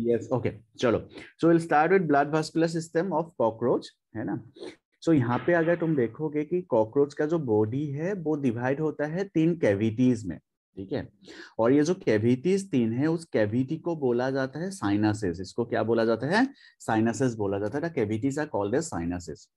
Yes okay चलो so will start with blood vascular system of cockroach है ना। सो यहाँ पे अगर तुम देखोगे कि कॉकरोच का जो बॉडी है वो डिवाइड होता है 3 कैविटीज में, ठीक है। और ये जो कैविटीज 3 है उस कैविटी को बोला जाता है साइनसेस। इसको क्या बोला जाता है? साइनसेस बोला जाता है। Cavities are called as sinuses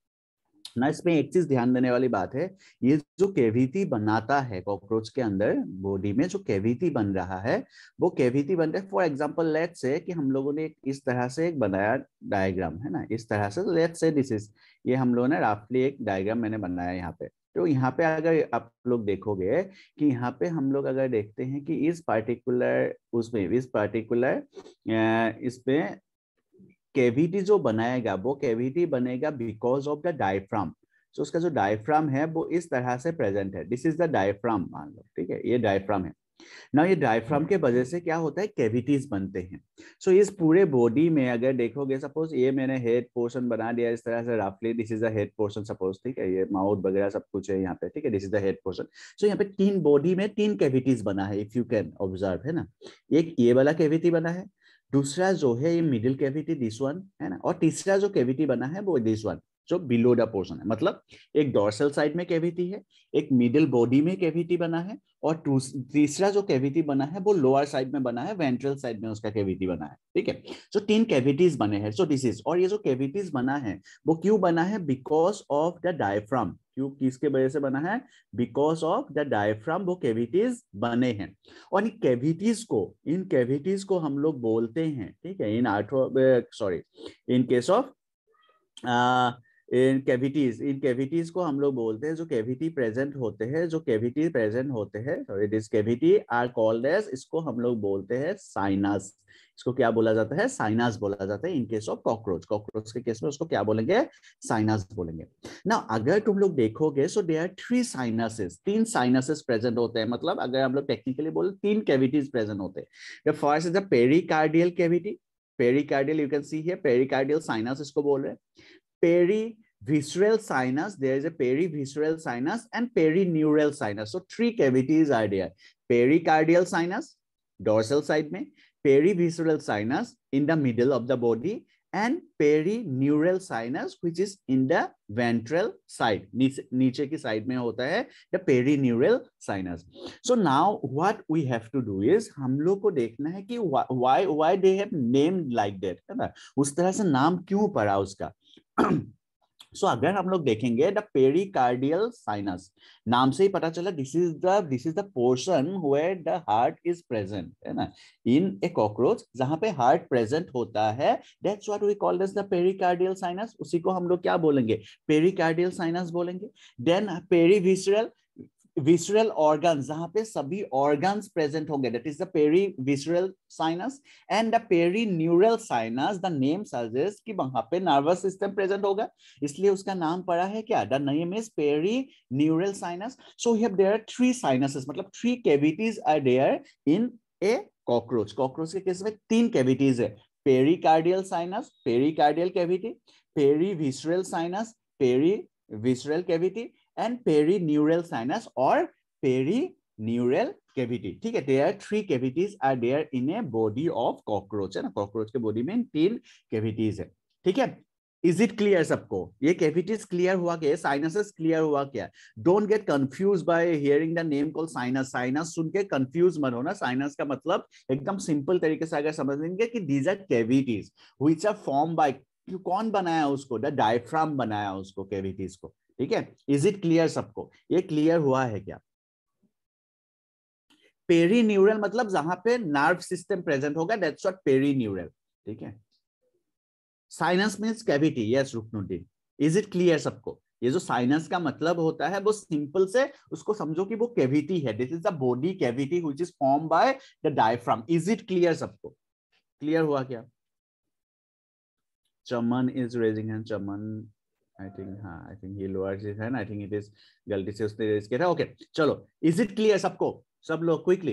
ना। इसमें एक चीज ध्यान देने वाली बात है, ये जो कैविटी बनाता है कॉकरोच के अंदर बॉडी में जो कैविटी बन रहा है वो कैविटी बन रहा है। फॉर एग्जांपल लेट्स से कि हम लोगों ने इस तरह से एक बनाया डायग्राम है ना, इस तरह से लेट्स से दिस इज, ये हम लोगों ने रफली एक डायग्राम मैंने बनाया यहाँ पे। तो यहाँ पे अगर आप लोग देखोगे कि यहाँ पे हम लोग अगर देखते हैं कि इस पार्टिकुलर उसमें इस पार्टिकुलर इसमें कैविटी जो बनाएगा वो कैविटी बनेगा बिकॉज ऑफ द डायफ्राम। तो उसका जो डायफ्राम है वो इस तरह से प्रेजेंट है। दिस इज द डायफ्राम मान लो, ठीक है, ये डायफ्राम है ना। ये डायफ्राम के वजह से क्या होता है, कैविटीज बनते हैं। सो इस पूरे बॉडी में अगर देखोगे, सपोज ये मैंने हेड पोर्शन बना दिया इस तरह से रफली, this is the head portion suppose, ठीक है, ये माउथ वगैरह सब कुछ है यहाँ पे, ठीक है, this is the head portion. So यहाँ पे 3 बॉडी में 3 कैविटीज बना है, इफ यू कैन ऑब्जर्व है ना। एक ये वाला कैविटी बना है, दूसरा जो है ये मिडिल कैविटी दिस वन है ना, और तीसरा जो कैविटी बना है वो दिस वन जो बिलो द पोर्शन है। मतलब एक डोर्सल साइड में कैविटी है, एक मिडिल बॉडी में कैविटी बना है, और तीसरा जो कैविटी बना है वो लोअर साइड में बना है, वेंट्रल साइड में उसका कैविटी बना है, ठीक है। सो 3 कैविटीज बने हैं। सो दिस इज, और ये जो कैविटीज बना है वो क्यों बना है? Because of the diaphragm. क्यों, किसके वजह से बना है? बिकॉज ऑफ द डायफ्राम वो कैविटीज बने हैं। और इन कैविटीज को हम लोग बोलते हैं, ठीक है, इन केस ऑफ इन कैविटीज को हम लोग बोलते हैं, जो कैविटी प्रेजेंट होते हैं, जो कैविटी प्रेजेंट होते हैं, sorry this cavity are called as, इसको हम लोग बोलते हैं साइनस। इसको क्या बोला जाता है? साइनस बोला जाता है। इन केस ऑफ कॉकरोच, कॉकरोच के केस में उसको क्या बोलेंगे? साइनस बोलेंगे ना। अगर तुम लोग देखोगे so there are 3 sinuses, 3 sinuses present होते हैं। मतलब अगर हम लोग टेक्निकली बोले 3 कैविटीज प्रेजेंट होते हैं। The first is the pericardial cavity, pericardial you can see here, pericardial sinus इसको बोल रहे हैं। Perivisceral sinus, there is a perivisceral sinus and perineural sinus. So 3 cavities are there. Pericardial sinus dorsal side में, perivisceral sinus in the middle of the body, and perineural sinus which is in the ventral side, नीचे की side में होता है the perineural sinus. So now what we have to do is, हम लोग को देखना है कि why they have named like that, है ना, उस तरह से नाम क्यों पड़ा उसका। सो अगर हम लोग देखेंगे द पेरिकार्डियल साइनस, नाम से ही पता चला this is the portion where the heart is present, है ना, इन ए कॉकरोच जहां पे हार्ट प्रेजेंट होता है, that's what we call this the pericardial sinus. उसी को हम लोग क्या बोलेंगे? पेरिकार्डियल साइनस बोलेंगे। देन पेरीविसरल, विसरल ऑर्गन जहां पे सभी ऑर्गन्स प्रेजेंट होंगे, that is the perivisceral sinus. And the perineural sinus, the name suggest कि वहां पे नर्वस सिस्टम प्रेजेंट होगा, इसलिए उसका नाम पड़ा है क्या? The name is perineural sinus. So here there are 3 sinuses, मतलब 3 cavities are there in a cockroach. Cockroach के केस में 3 कैविटीज है, pericardial sinus, pericardial cavity, perivisceral sinus, perivisceral cavity, and perineural sinus or perineural cavity, ठीक है। there are 3 cavities are there in a body of cockroach, है ना, cockroach के body में 3 cavities है, ठीक है। इज इट क्लियर सबको? ये कैविटीज क्लियर हुआ क्या? साइनसेस क्लियर हुआ क्या? Don't get confuse by hearing the name called sinus. Sinus सुन के कंफ्यूज मत होना। साइनस का मतलब एकदम सिंपल तरीके से अगर समझ लेंगे कि these are cavities which are form by, कौन बनाया उसको? द डायफ्राम बनाया उसको, कैविटीज को, ठीक है। इज इट क्लियर सबको? ये क्लियर हुआ है क्या? पेरीन्यूरल मतलब जहां पे नर्व सिस्टम प्रेजेंट होगा, दैट्स व्हाट पेरीन्यूरल, ठीक है। Sinus means cavity, yes Ruknuddin. Is it clear सबको? ये जो साइनस का मतलब होता है वो सिंपल से उसको समझो कि वो कैविटी है, this is the body cavity which is form by the diaphragm. Is it clear सबको? क्लियर हुआ क्या? Chaman is raising hand, Chaman I think, हाँ आई थिंक ये लोअर से है ना, आई थिंक इट इज गलती से उसने रेज किया था। ओके चलो, इज इट क्लियर सबको? सब लोग क्विकली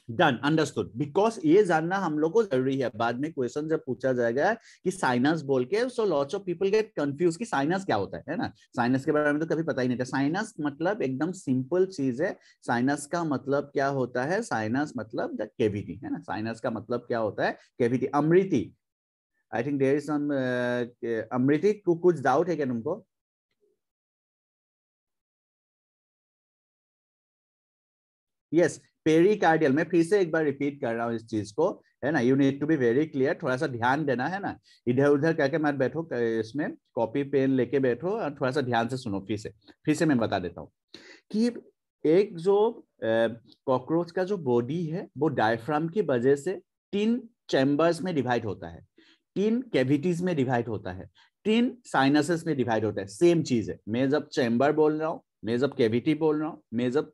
डन, अंडरस्टूड। बिकॉज ये जानना हम लोग को जरूरी है, बाद में क्वेश्चन जब पूछा जाएगा कि साइनस बोल के, so lots of people get confuse कि साइनस क्या होता है ना। साइनस के बारे में तो कभी पता ही नहीं था। साइनस मतलब एकदम सिंपल चीज है। साइनस का मतलब क्या होता है? साइनस मतलब द कैविटी, है ना। साइनस का मतलब क्या होता है? Cavity. Amriti, I think there is some, Amriti कुछ डाउट है क्या तुमको? Yes, pericardial. मैं फिर से एक बार रिपीट कर रहा हूँ इस चीज को, है ना। You need to be very clear, थोड़ा सा ध्यान देना, है ना। इधर उधर करके मत बैठो, इसमें कॉपी पेन लेके बैठो और थोड़ा सा ध्यान से सुनो। फिर से मैं बता देता हूँ कि एक जो कॉकरोच का जो बॉडी है वो डायफ्राम की वजह से 3 चैम्बर्स में डिवाइड होता है, 3 कैविटीज में डिवाइड होता है, 3 साइनसेस में डिवाइड होता है। सेम चीज है। मैं जब चैम्बर बोल रहा हूँ, मैं जब कैविटी बोल रहा हूँ, मैं जब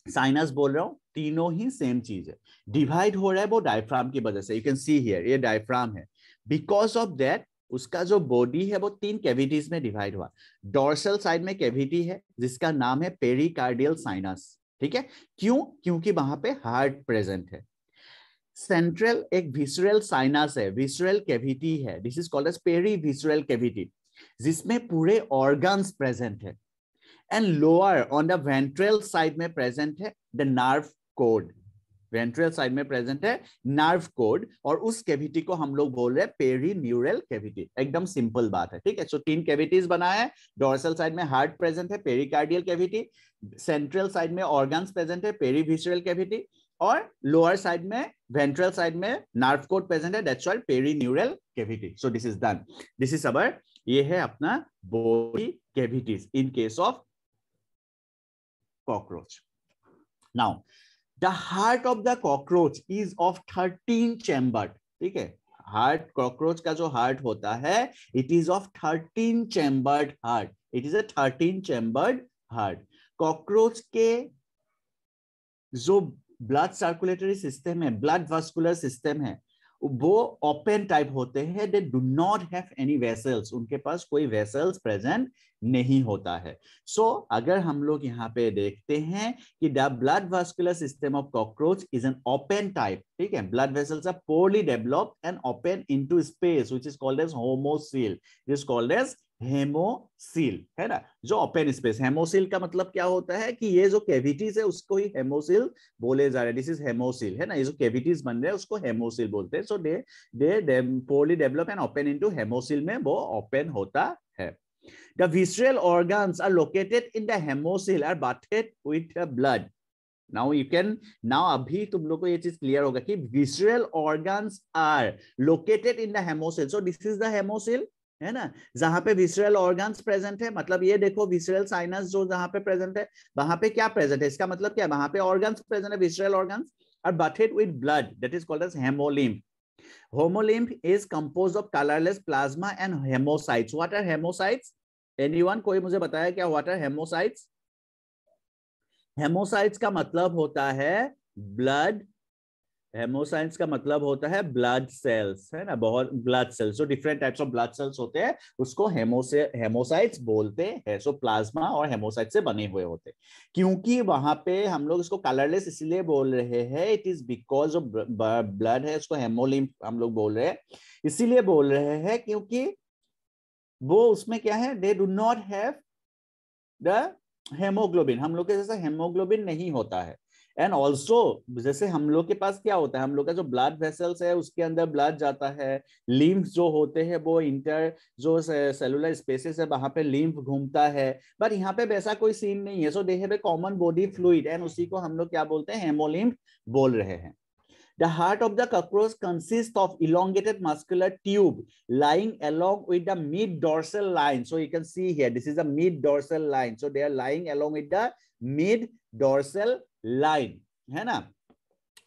साइनस बोल रहा हूं, तीनों ही सेम चीज है। डिवाइड हो रहा है वो डायफ्राम की वजह से। यू कैन सी हियर, ये डायफ्राम है। बिकॉज ऑफ दैट उसका जो बॉडी है वो 3 कैविटीज में डिवाइड हुआ। डोर्सल साइड में कैविटी है जिसका नाम है पेरिकार्डियल साइनस, ठीक है। क्यों? क्योंकि वहां पे हार्ट प्रेजेंट है। सेंट्रल एक विसरल साइनस है, विसरल कैविटी है, this is called as peri visceral cavity, जिसमें पूरे ऑर्गन्स प्रेजेंट है। And lower on the ventral side में प्रेजेंट है the nerve cord. Ventral side में प्रेजेंट है नर्व कोड, और उस कैविटी को हम लोग बोल रहे हैं पेरीन्यूरल कैविटी। एकदम सिंपल बात है, ठीक है। सो 3 कैविटीज बना है। डोर्सल साइड में हार्ट प्रेजेंट है, पेरिकार्डियल कैविटी। सेंट्रल साइड में ऑर्गन्स प्रेजेंट है, पेरीविसरल कैविटी। और लोअर साइड में, वेंट्रल साइड में नर्व कोड प्रेजेंट है, that's called perineural cavity. So this is done. This is our, ये है अपना body cavities in case of cockroach. Now, the heart of the cockroach is of 13 chambered, ठीक है। Heart, cockroach का जो heart होता है, it is of 13 chambered heart. It is a 13 chambered heart. Cockroach के जो ब्लड सर्कुलेटरी सिस्टम है, blood vascular system है, वो ओपन टाइप होते हैं। They do not have any vessels, उनके पास कोई वेसल्स प्रेजेंट नहीं होता है। सो अगर हम लोग यहाँ पे देखते हैं कि the blood vascular system of cockroach is an open type, ठीक है। Blood vessels are poorly developed and open into space which is called as haemocoel, it is called as haemocoel, है ना। जो ओपन स्पेस, हेमोसील का मतलब क्या होता है कि ये जो कैविटीज है उसको ही हेमोसील बोले जा रहे हैं। दिस इज हेमोसील, है ना। ये जो कैविटीज बन रहे हैं उसको हेमोसील बोलते हैं। So they poorly develop and open into haemocoel में वो ओपन होता है। The visceral organs are located in the hemocoel, are bathed with the blood. Now you can, now अभी तुम लोग को ये चीज क्लियर होगा कि visceral organs are located in the hemocoel. So this is the hemocoel, है ना, जहां पे विसरल ऑर्गन्स प्रेजेंट है। मतलब ये देखो विसरल साइनस जो जहां पे प्रेजेंट है, वहां पे क्या प्रेजेंट है? इसका मतलब क्या है? वहां पे ऑर्गन्स प्रेजेंट है, visceral organs are bathed with blood, that is called as haemolymph. Hemolymph is composed of colorless plasma and hemocytes. What are hemocytes? Anyone? कोई मुझे बताया क्या what are hemocytes? हेमोसाइट्स का मतलब होता है ब्लड, हेमोसाइट्स का मतलब होता है ब्लड सेल्स, है ना। बहुत ब्लड सेल्स, जो different types of blood cells होते हैं उसको हेमोसाइट्स बोलते हैं। सो प्लाज्मा और हेमोसाइट से बने हुए होते हैं। क्योंकि वहां पे हम लोग इसको कलरलेस इसलिए बोल रहे हैं, it is because of blood है, उसको हेमोलिम्फ हम लोग बोल रहे हैं। इसीलिए बोल रहे हैं क्योंकि वो उसमें क्या है, they do not have the haemoglobin, हम लोग के जैसा हेमोग्लोबिन नहीं होता है। एंड ऑल्सो जैसे हम लोग के पास क्या होता है, हम लोग का जो ब्लड वेसल्स है उसके अंदर ब्लड जाता है, लिम्फ जो होते हैं वो इंटर जो सेलुलर स्पेसेस है वहां पे लिम्फ घूमता है। बट यहाँ पे वैसा कोई सीन नहीं है। So they have a common body fluid एंड उसी को हम लोग क्या बोलते हैं, हेमोलिम्फ बोल रहे हैं। The heart of the cockroach consists of elongated muscular tube lying along with the mid-dorsal line. So you can see here, this is a mid-dorsal line. So they are lying along with the mid-dorsal line, है ना,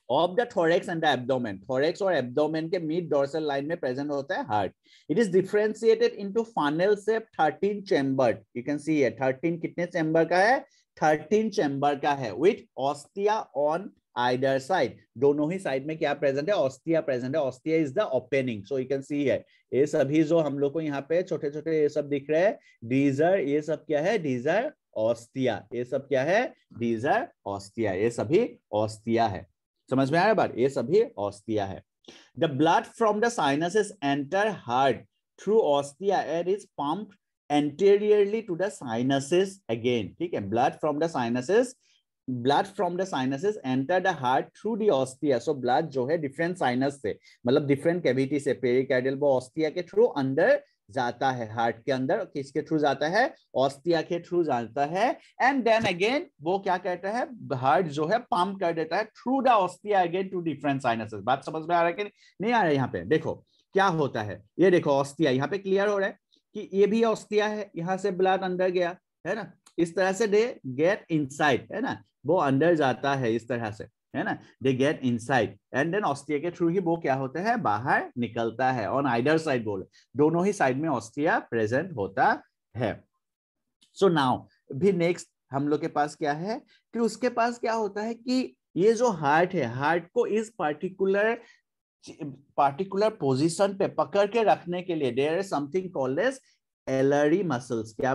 of the thorax and the abdomen. Thorax और abdomen के mid-dorsal line में present होता है heart. It is differentiated into funnel shape 13 chambered. You can see here 13 कितने chamber का है? 13 chamber का है with ostia on either side. दोनों ही साइड में क्या प्रेजेंट है? ऑस्टिया प्रेजेंट है। Ostia is the opening. So you can see है, ये सभी जो हम लोग को यहाँ पे छोटे छोटे ये सब दिख रहे हैं, डीजर, ये सब क्या है? डीजर ऑस्टिया, ये सब क्या है, दीज आर ऑस्टिया, ये सभी ऑस्टिया है। समझ में आ रहा है बात, ये सभी ऑस्टिया है। The blood from the sinuses enter heart through ostia and is pumped anteriorly to the sinuses again, ठीक है। blood from the sinuses enter the heart through the ostia, so blood जो है different sinus से, मतलब different cavity से, pericardial वो ostia के through अंदर जाता है, हार्ट के अंदर किसके थ्रू जाता है, ऑस्टिया के थ्रू जाता है। एंड देन अगेन वो क्या कहता है, हार्ट जो है पंप कर देता है through the ostia again to different sinuses. बात समझ में आ रहा है कि नहीं आ रहा है? यहाँ पे देखो क्या होता है, ये देखो ऑस्टिया, यहाँ पे क्लियर हो रहा है कि ये भी ऑस्टिया है, यहां से ब्लड अंदर गया है ना, इस तरह से दे गेट इनसाइड, है ना, वो अंदर जाता है इस तरह से, है ना, they get inside and then ostia के थ्रू ही वो क्या होता है, बाहर निकलता है। ऑन आइदर साइड बोले, दोनों ही साइड में ऑस्टिया प्रेजेंट होता है। सो नाउ भी नेक्स्ट हम लोग के पास क्या है कि उसके पास क्या होता है कि ये जो हार्ट है, हार्ट को इस पार्टिकुलर पोजीशन पे पकड़ के रखने के लिए there is something called as alary muscles. क्या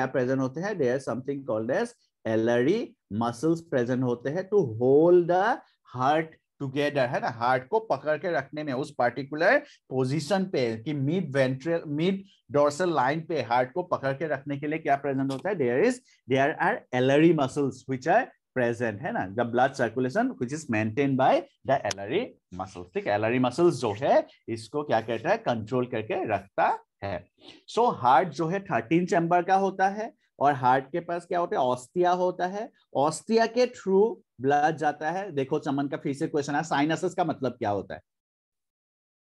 प्रेजेंट होते हैं, there is something called as alary muscles present होते हैं to hold the heart together, है ना, हार्ट को पकड़ के रखने में उस पार्टिकुलर पोजीशन पे कि मिड डोर्सल लाइन पे हार्ट को पकड़ के रखने के लिए क्या प्रेजेंट होता है, there are alary muscles which are present, है ना, the blood circulation which is maintain by the alary muscles. ठीक है, एलरी मसल्स जो है इसको क्या कहता है, कंट्रोल करके रखता है। सो हार्ट जो है 13 चैम्बर का होता है और हार्ट के पास क्या होता है, ऑस्टिया होता है, ऑस्टिया के थ्रू ब्लड जाता है। देखो चमन का फिर से क्वेश्चन है, साइनसेस का मतलब क्या होता है,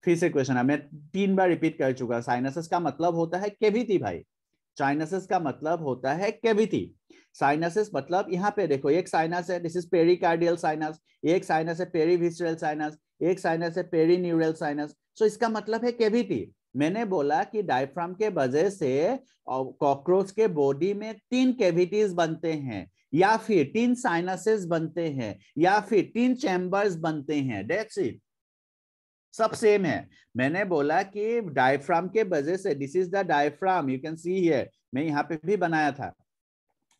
फिर से क्वेश्चन है, मैं 3 बार रिपीट कर चुका। साइनसेस का मतलब होता है कैविटी भाई, साइनसेस का मतलब होता है कैविटी। साइनसेस मतलब यहाँ पे देखो, एक साइनस है, दिस इज पेरिकार्डियल साइनस, एक साइनस है पेरीविसरल साइनस, एक साइनस है पेरीन्यूरल साइनस। सो इसका मतलब है कैविटी। मैंने बोला कि डायफ्राम के वजह से कॉकरोच के बॉडी में 3 कैविटीज बनते हैं, या फिर 3 साइनसेस बनते हैं, या फिर 3 चैम्बर्स बनते हैं, दैट्स इट, सब सेम है। मैंने बोला कि डायफ्राम के वजह से, this is the diaphragm, you can see here, मैं यहाँ पे भी बनाया था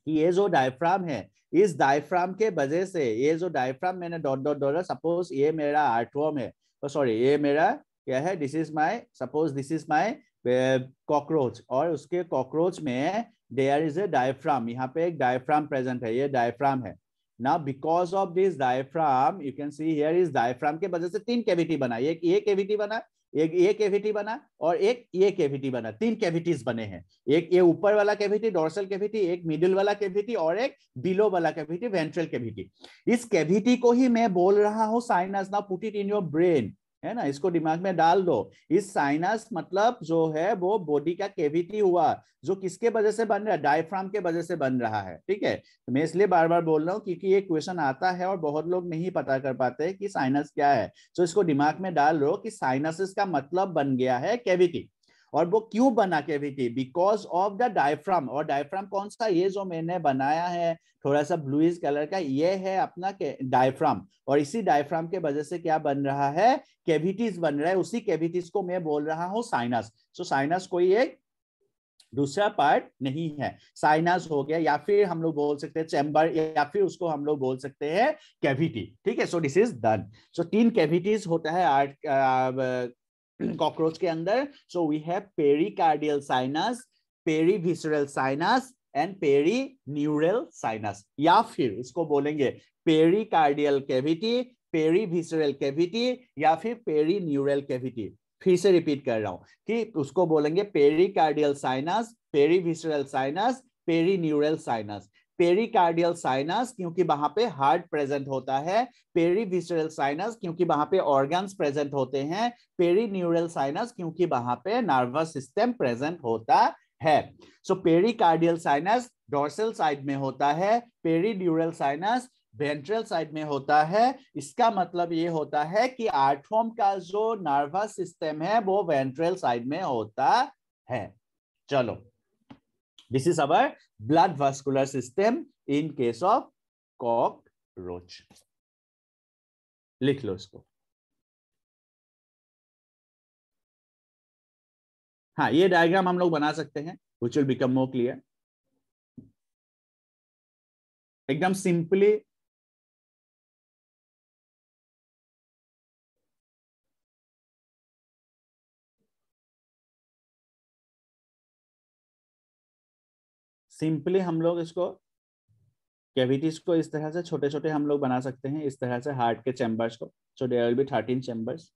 कि ये जो डायफ्राम है, इस डायफ्राम के वजह से, ये जो डायफ्राम मैंने डॉट डॉट डॉट, सपोज ये मेरा आर्टवर्म है, तो सॉरी ये मेरा क्या है, this is my, suppose this is my cockroach, और उसके कॉकरोच में देयर इज ए डायफ्राम, यहाँ पे एक डायफ्राम प्रेजेंट है, ये डायफ्राम है। Now because of this diaphragm, you can see here is diaphragm के वजह से 3 कैविटी बना, एक ये कैविटी बना, एक ये कैविटी बना, और एक ये कैविटी बना, 3 कैविटीज बने हैं। एक ये ऊपर वाला कैविटी डोर्सल कैविटी, एक मिडिल वाला कैविटी, और एक बिलो वाला कैविटी वेंट्रल कैविटी। इस कैविटी को ही मैं बोल रहा हूं sinus. Now put it in your brain, है ना, इसको दिमाग में डाल दो। इस साइनस मतलब जो है वो बॉडी का कैविटी हुआ, जो किसके वजह से बन रहा है, डायफ्राम के वजह से बन रहा है। ठीक है, तो मैं इसलिए बार बार बोल रहा हूँ क्योंकि ये क्वेश्चन आता है और बहुत लोग नहीं पता कर पाते कि साइनस क्या है। तो इसको दिमाग में डाल लो कि साइनसिस का मतलब बन गया है कैविटी। और वो क्यों बना cavity, because of the diaphragm. और डायफ्राम कौन सा, ये जो मैंने बनाया है थोड़ा सा ब्लूइश कलर का, ये है अपना डायफ्राम। और इसी डायफ्राम के वजह से क्या बन रहा है, कैविटीज बन रहा है, उसी कैविटीज को मैं बोल रहा हूं साइनस। सो साइनस कोई एक दूसरा पार्ट नहीं है, साइनस हो गया, या फिर हम लोग बोल सकते हैं चैम्बर, या फिर उसको हम लोग बोल सकते हैं कैविटी। ठीक है, so this is done. So 3 cavities होता है आर्ट कॉकरोच के अंदर। So we have pericardial sinus, perivisceral sinus and perineural sinus, या फिर इसको बोलेंगे पेरिकार्डियल कैविटी, पेरीविसरल कैविटी, या फिर पेरीन्यूरल कैविटी। फिर से रिपीट कर रहा हूं कि उसको बोलेंगे pericardial sinus, perivisceral sinus, perineural sinus. Pericardial sinus क्योंकि वहां पे हार्ट प्रेजेंट होता है, पेरीविसरल साइनस क्योंकि वहां पे ऑर्गन्स प्रेजेंट होते हैं, पेरीन्यूरल साइनस क्योंकि वहां पे नर्वस सिस्टम प्रेजेंट होता है। सो पेरिकार्डियल साइनस डोर्सल साइड में होता है, पेरीन्यूरल साइनस वेंट्रल साइड में होता है। इसका मतलब ये होता है कि आर्टवर्म का जो नर्वस सिस्टम है वो वेंट्रल साइड में होता है। चलो, this is our blood vascular system in case of cockroach. लिख लो इसको। हाँ, ये डायग्राम हम लोग बना सकते हैं, which will become more clear। एकदम सिंपली हम लोग इसको कैविटीज को इस तरह से छोटे छोटे हम लोग बना सकते हैं, इस तरह से हार्ट के चैम्बर्स को। So there will be 13 chambers.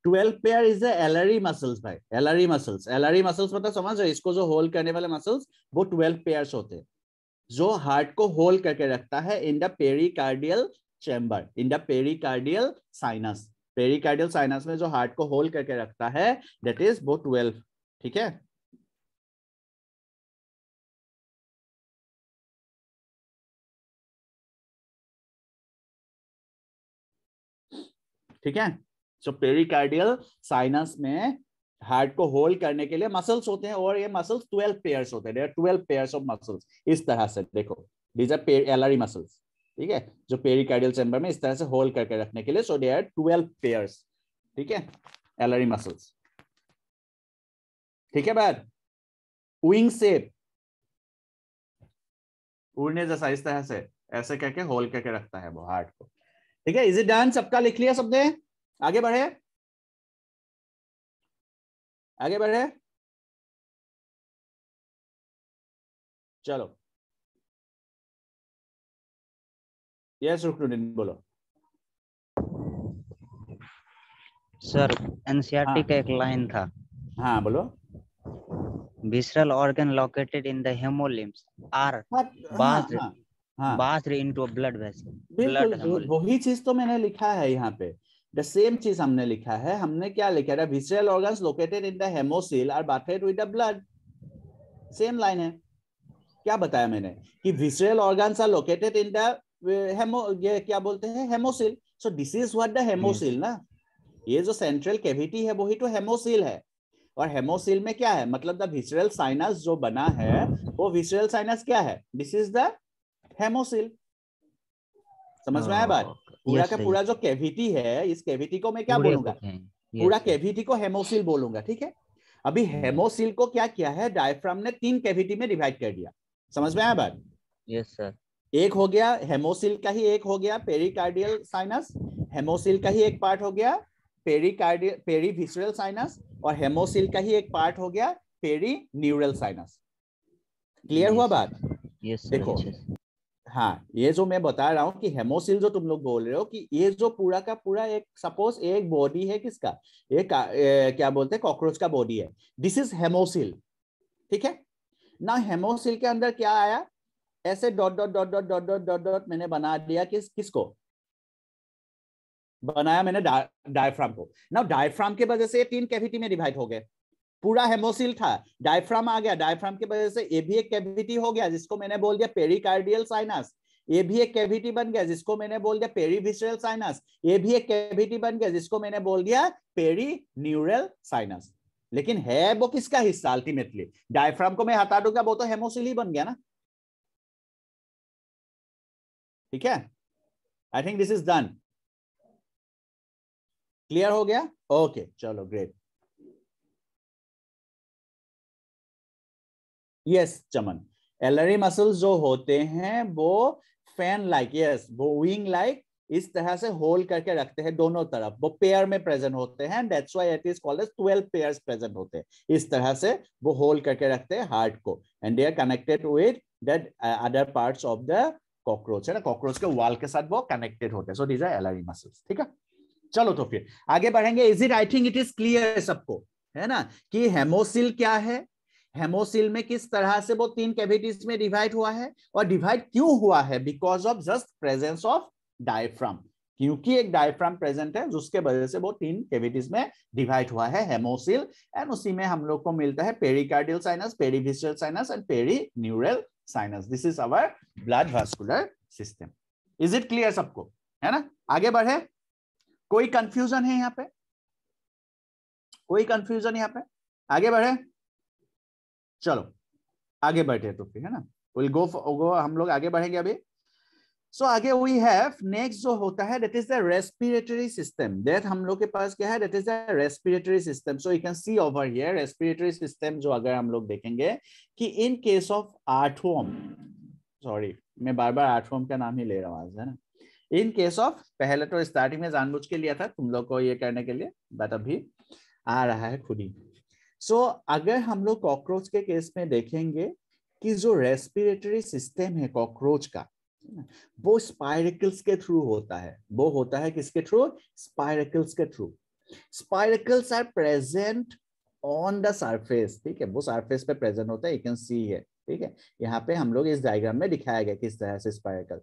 Twelve pair is the alary muscles भाई, एलरी मसल्स। एलरी मसल्स मतलब समझ रहे, इसको जो होल्ड करने वाले मसल्स वो 12 पेयर्स होते हैं, जो हार्ट को होल्ड करके रखता है in the pericardial chamber, in the pericardial sinus. Pericardial sinus में जो हार्ट को होल्ड करके रखता है दैट इज वो 12। ठीक है, ठीक है। सो पेरिकार्डियल साइनस में हार्ट को होल्ड करने के लिए मसल्स होते हैं, और ये मसल्स 12 पेयर्स होते हैं। There are 12 pairs of muscles. इस तरह से देखो, दीज आर एलआरई मसल्स, ठीक है, जो पेरिकार्डियल चैम्बर में इस तरह से होल्ड करके रखने के लिए। सो देयर आर 12 पेयर्स, ठीक है, एलआरई मसल्स। ठीक है बात। विंग शेप, उड़ने जैसा, इस तरह से ऐसे करके होल्ड करके रखता है वो हार्ट को। ठीक है, इज इट डन? सबका लिख लिया सबने? आगे बढ़े, आगे बढ़े, चलो। यस रुकनुद्दीन बोलो। सर एनसीईआरटी हाँ का एक लाइन था, हाँ बोलो। visceral organ located in the hemolymph are हाँ हाँ bathed हाँ हाँ, bathed into a blood vessel, blood बिल्कुल hemolymph। वही चीज तो मैंने लिखा है यहाँ पे। द सेम चीज हमने लिखा है। हमने क्या लिखा है? Visceral organs located in the hemocoel are bathed with the blood. Same line है। क्या बताया मैंने कि visceral organs are located in the hemo, ये क्या बोलते हैं, hemocoel. So this is what the hemocoel ना। ये जो सेंट्रल कैविटी है वही तो हेमोसिल है। और हेमोसिल में क्या है, मतलब द विसरल साइनस जो बना है वो विसरल साइनस क्या है? This is the हेमोसिल। समझ में आया बात? पूरा यस का सही, पूरा जो कैविटी है, इस कैविटी को मैं क्या पूरे बोलूंगा? को हैं। पूरा यस सर। कैविटी को हेमोसिल बोलूंगा। ठीक है, अभी हेमोसिल को क्या किया है, डायफ्राम ने 3 कैविटी में डिवाइड कर दिया। समझ में आया बात? Yes sir. एक हो गया हेमोसिल का ही, एक हो गया पेरिकार्डियल साइनस। हेमोसिल का ही एक पार्ट हो गया पेरिकार्डियल पेरीविसरल साइनस, और हेमोसिल का ही एक पार्ट हो गया पेरी न्यूरल साइनस। क्लियर हुआ यस बात? यस सर, देखो, अच्छे से। हाँ, ये जो मैं बता रहा हूँ कि हेमोसिल जो तुम लोग बोल रहे हो कि ये जो पूरा का पूरा एक, सपोज एक बॉडी है किसका, एक क्या बोलते हैं, कॉकरोच का बॉडी है। This is हेमोसिल। ठीक है ना। हेमोसिल के अंदर क्या आया, ऐसे dot dot dot dot dot dot dot dot मैंने बना दिया। किसको बनाया मैंने? डायफ्राम को ना। डायफ्राम की वजह से ये 3 कैविटी में डिवाइड हो गए। पूरा हेमोसिल था, डायफ्राम आ गया, डायफ्राम की वजह से ये भी एक कैविटी हो गया जिसको मैंने बोल दिया पेरिकार्डियल साइनस। ये भी एक कैविटी बन गया जिसको मैंने बोल दिया पेरीविसरल साइनस। ये भी एक कैविटी बन गया जिसको मैंने बोल दिया पेरी न्यूरल साइनस। लेकिन है वो किसका हिस्सा अल्टीमेटली? डायफ्राम को मैं हटा दूंगा, वो तो हेमोसिल ही बन गया ना। ठीक है, I think this is done. Clear हो गया? ओके चलो ग्रेट। यस चमन, एलरी मसल्स जो होते हैं वो फैन लाइक, यस वो विंग लाइक इस तरह से होल्ड करके रखते हैं दोनों तरफ, वो पेयर में प्रेजेंट होते हैं, that's why it is called as 12 pairs present होते हैं। इस तरह से वो होल्ड करके रखते हैं हार्ट को, and they are connected with that other parts of the cockroach, है ना, कॉकरोच के वॉल के साथ वो कनेक्टेड होते हैं। So these are alary muscles, ठीक है। चलो तो फिर आगे बढ़ेंगे। Is it, I think it is clear सबको, है ना, कि हेमोसिल क्या है, हेमोसिल में किस तरह से वो 3 कैविटीज में डिवाइड हुआ है, और डिवाइड क्यों हुआ है, because of just presence of diaphragm, क्योंकि एक डायफ्राम प्रेजेंट है जिसके वजह से वो 3 कैविटीज में डिवाइड हुआ है हेमोसिल, एंड उसी में हम लोग को मिलता है pericardial sinus, perivisceral sinus and perineural sinus. This is our blood vascular system. Is it clear सबको, है ना। आगे बढ़े, कोई कंफ्यूजन है यहाँ पे, कोई कंफ्यूजन यहाँ पे, आगे बढ़े, चलो आगे बढ़े तो फिर, है ना, विल गो हम लोग आगे बढ़ेंगे अभी। सो आगे वी हैव नेक्स्ट जो होता है that is the respiratory system, that हम लोग के पास क्या है, that is the respiratory system. So you can see over here respiratory system, जो अगर हम लोग देखेंगे कि in case of earthworm, sorry मैं बार बार आर्थवर्म का नाम ही ले रहा हूँ आज, है ना, इन केस ऑफ, पहले तो स्टार्टिंग में जानबूझ के लिया था तुम लोग को ये करने के लिए, बट अभी आ रहा है खुद ही। सो अगर हम लोग कॉकरोच के केस में देखेंगे कि जो रेस्पिरेटरी सिस्टम है कॉकरोच का, वो स्पाइरकल्स के थ्रू होता है, वो होता है किसके थ्रू, स्पाइरकल्स के through. Spiracles are present on the surface, ठीक है, वो सरफेस पे प्रेजेंट होता है, यू कैन सी है, ठीक है। यहाँ पे हम लोग इस डायग्राम में दिखाया गया किस तरह से स्पाइरकल,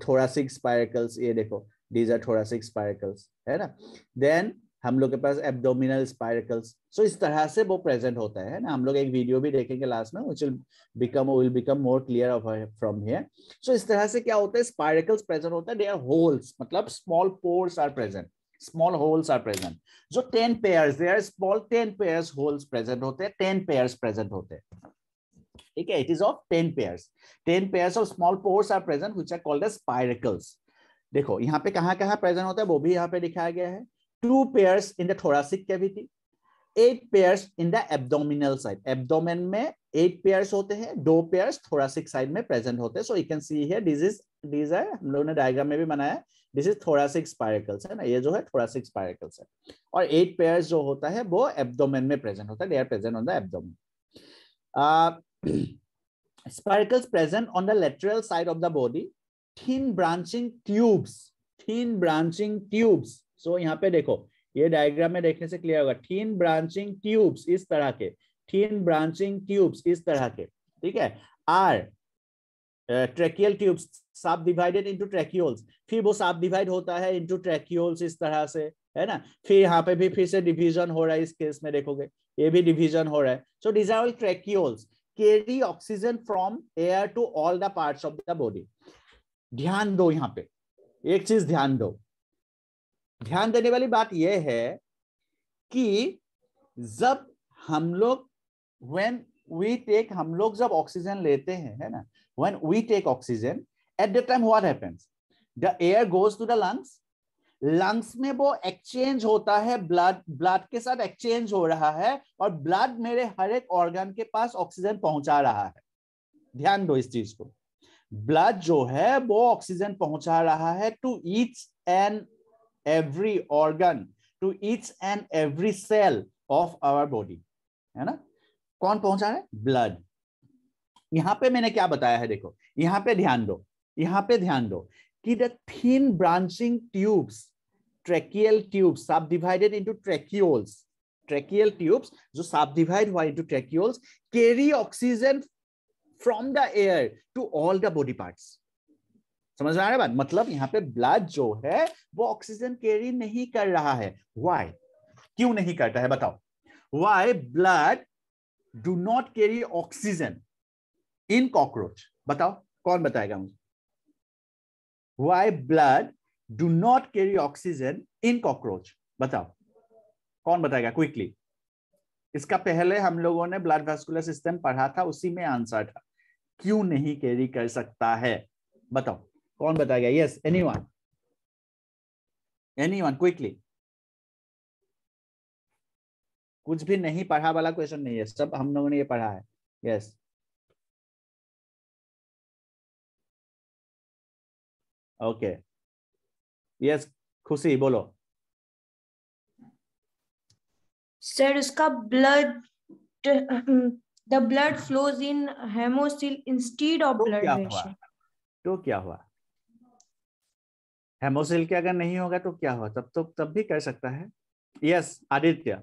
थोरासिक स्पाइरकल्स, ये देखो दीज आर थोरासिक स्पाइरकल्स, है ना। देन हम लोग के पास एब्डोमिनल स्पाइरकल्स, सो इस तरह से वो प्रेजेंट होता है ना। हम लोग एक वीडियो भी देखेंगे लास्ट में, which will become more clear from here. So इस तरह से क्या होता है, स्पाइरकल्स प्रेजेंट होता है, दे आर होल्स, मतलब small pores are present, small holes are present. जो 10 pairs, they are small 10 pairs holes present होते हैं, 10 पेयर्स प्रेजेंट होते हैं, ठीक है। It is of 10 pairs, 10 pairs of small pores are present which are called as spiracles. देखो यहाँ पे कहाँ प्रेजेंट होता है वो भी यहाँ पे दिखाया गया है। 2 pairs in the thoracic cavity, 8 pairs in the abdominal side, abdomen में 8 pairs होते हैं, 2 pairs thoracic side में present होते हैं। So you can see here these are हम लोगों ने डायग्राम में भी बनाया, this is thoracic spiracles, है ना, ये जो है thoracic spiracles है, और 8 pairs जो होता है वो abdomen में present होता है, they are present on the abdomen. Spiracles present on the lateral side of the body, thin branching tubes, thin branching tubes. सो यहाँ पे देखो, ये डायग्राम में देखने से क्लियर होगा, थीन ब्रांचिंग ट्यूब्स इस तरह के, थीन ब्रांचिंग ट्यूब्स इस तरह के, ठीक है, आर ट्रैकियल ट्यूब्स सब डिवाइडेड इनटू ट्रैकियोल्स, फिर वो सब डिवाइड होता है इनटू ट्रैकियोल्स इस तरह से, है ना। फिर यहाँ पे भी फिर से डिवीजन हो रहा है, इस केस में देखोगे ये भी डिवीजन हो रहा है। So this are all tracheoles, carry oxygen from air to all the parts of the body. ध्यान दो, यहाँ पे एक चीज ध्यान दो, ध्यान देने वाली बात यह है कि जब हम लोग when we take, हम लोग जब ऑक्सीजन लेते हैं, है ना, when we take oxygen at that time what happens, the air goes to the lungs, lungs में वो एक्सचेंज होता है, ब्लड के साथ एक्सचेंज हो रहा है, और ब्लड मेरे हर एक ऑर्गन के पास ऑक्सीजन पहुंचा रहा है। ध्यान दो इस चीज को, ब्लड जो है वो ऑक्सीजन पहुंचा रहा है to each and every organ, to each and every cell of our body, है ना। कौन पहुंचा है, ब्लड। यहां पे मैंने क्या बताया है, देखो यहां पे ध्यान दो, यहां पे ध्यान दो कि the thin branching tubes, tracheal tubes subdivided into tracheoles, tracheal tubes जो subdivide हुआ into tracheoles carry oxygen from the air to all the body parts। समझ में आ रहा है बात, मतलब यहाँ पे ब्लड जो है वो ऑक्सीजन कैरी नहीं कर रहा है। व्हाई, क्यों नहीं करता है बताओ, why blood do not carry oxygen in cockroach, बताओ कौन बताएगा मुझे, why blood do not carry oxygen in cockroach, बताओ कौन बताएगा क्विकली। इसका पहले हम लोगों ने ब्लड वास्कुलर सिस्टम पढ़ा था, उसी में आंसर था क्यों नहीं कैरी कर सकता है, बताओ कौन बताएगा। Yes, anyone, anyone quickly. कुछ भी नहीं पढ़ा वाला क्वेश्चन नहीं है, सब हम लोगों ने ये पढ़ा है। यस, ओके, यस खुशी बोलो। सर उसका blood, the blood flows in हेमोसिल instead of तो ब्लड क्या हुआ? वेसल। तो क्या हुआ? हेमोसिल के अगर नहीं होगा तो क्या हुआ? तब भी कर सकता है। Yes Aditya.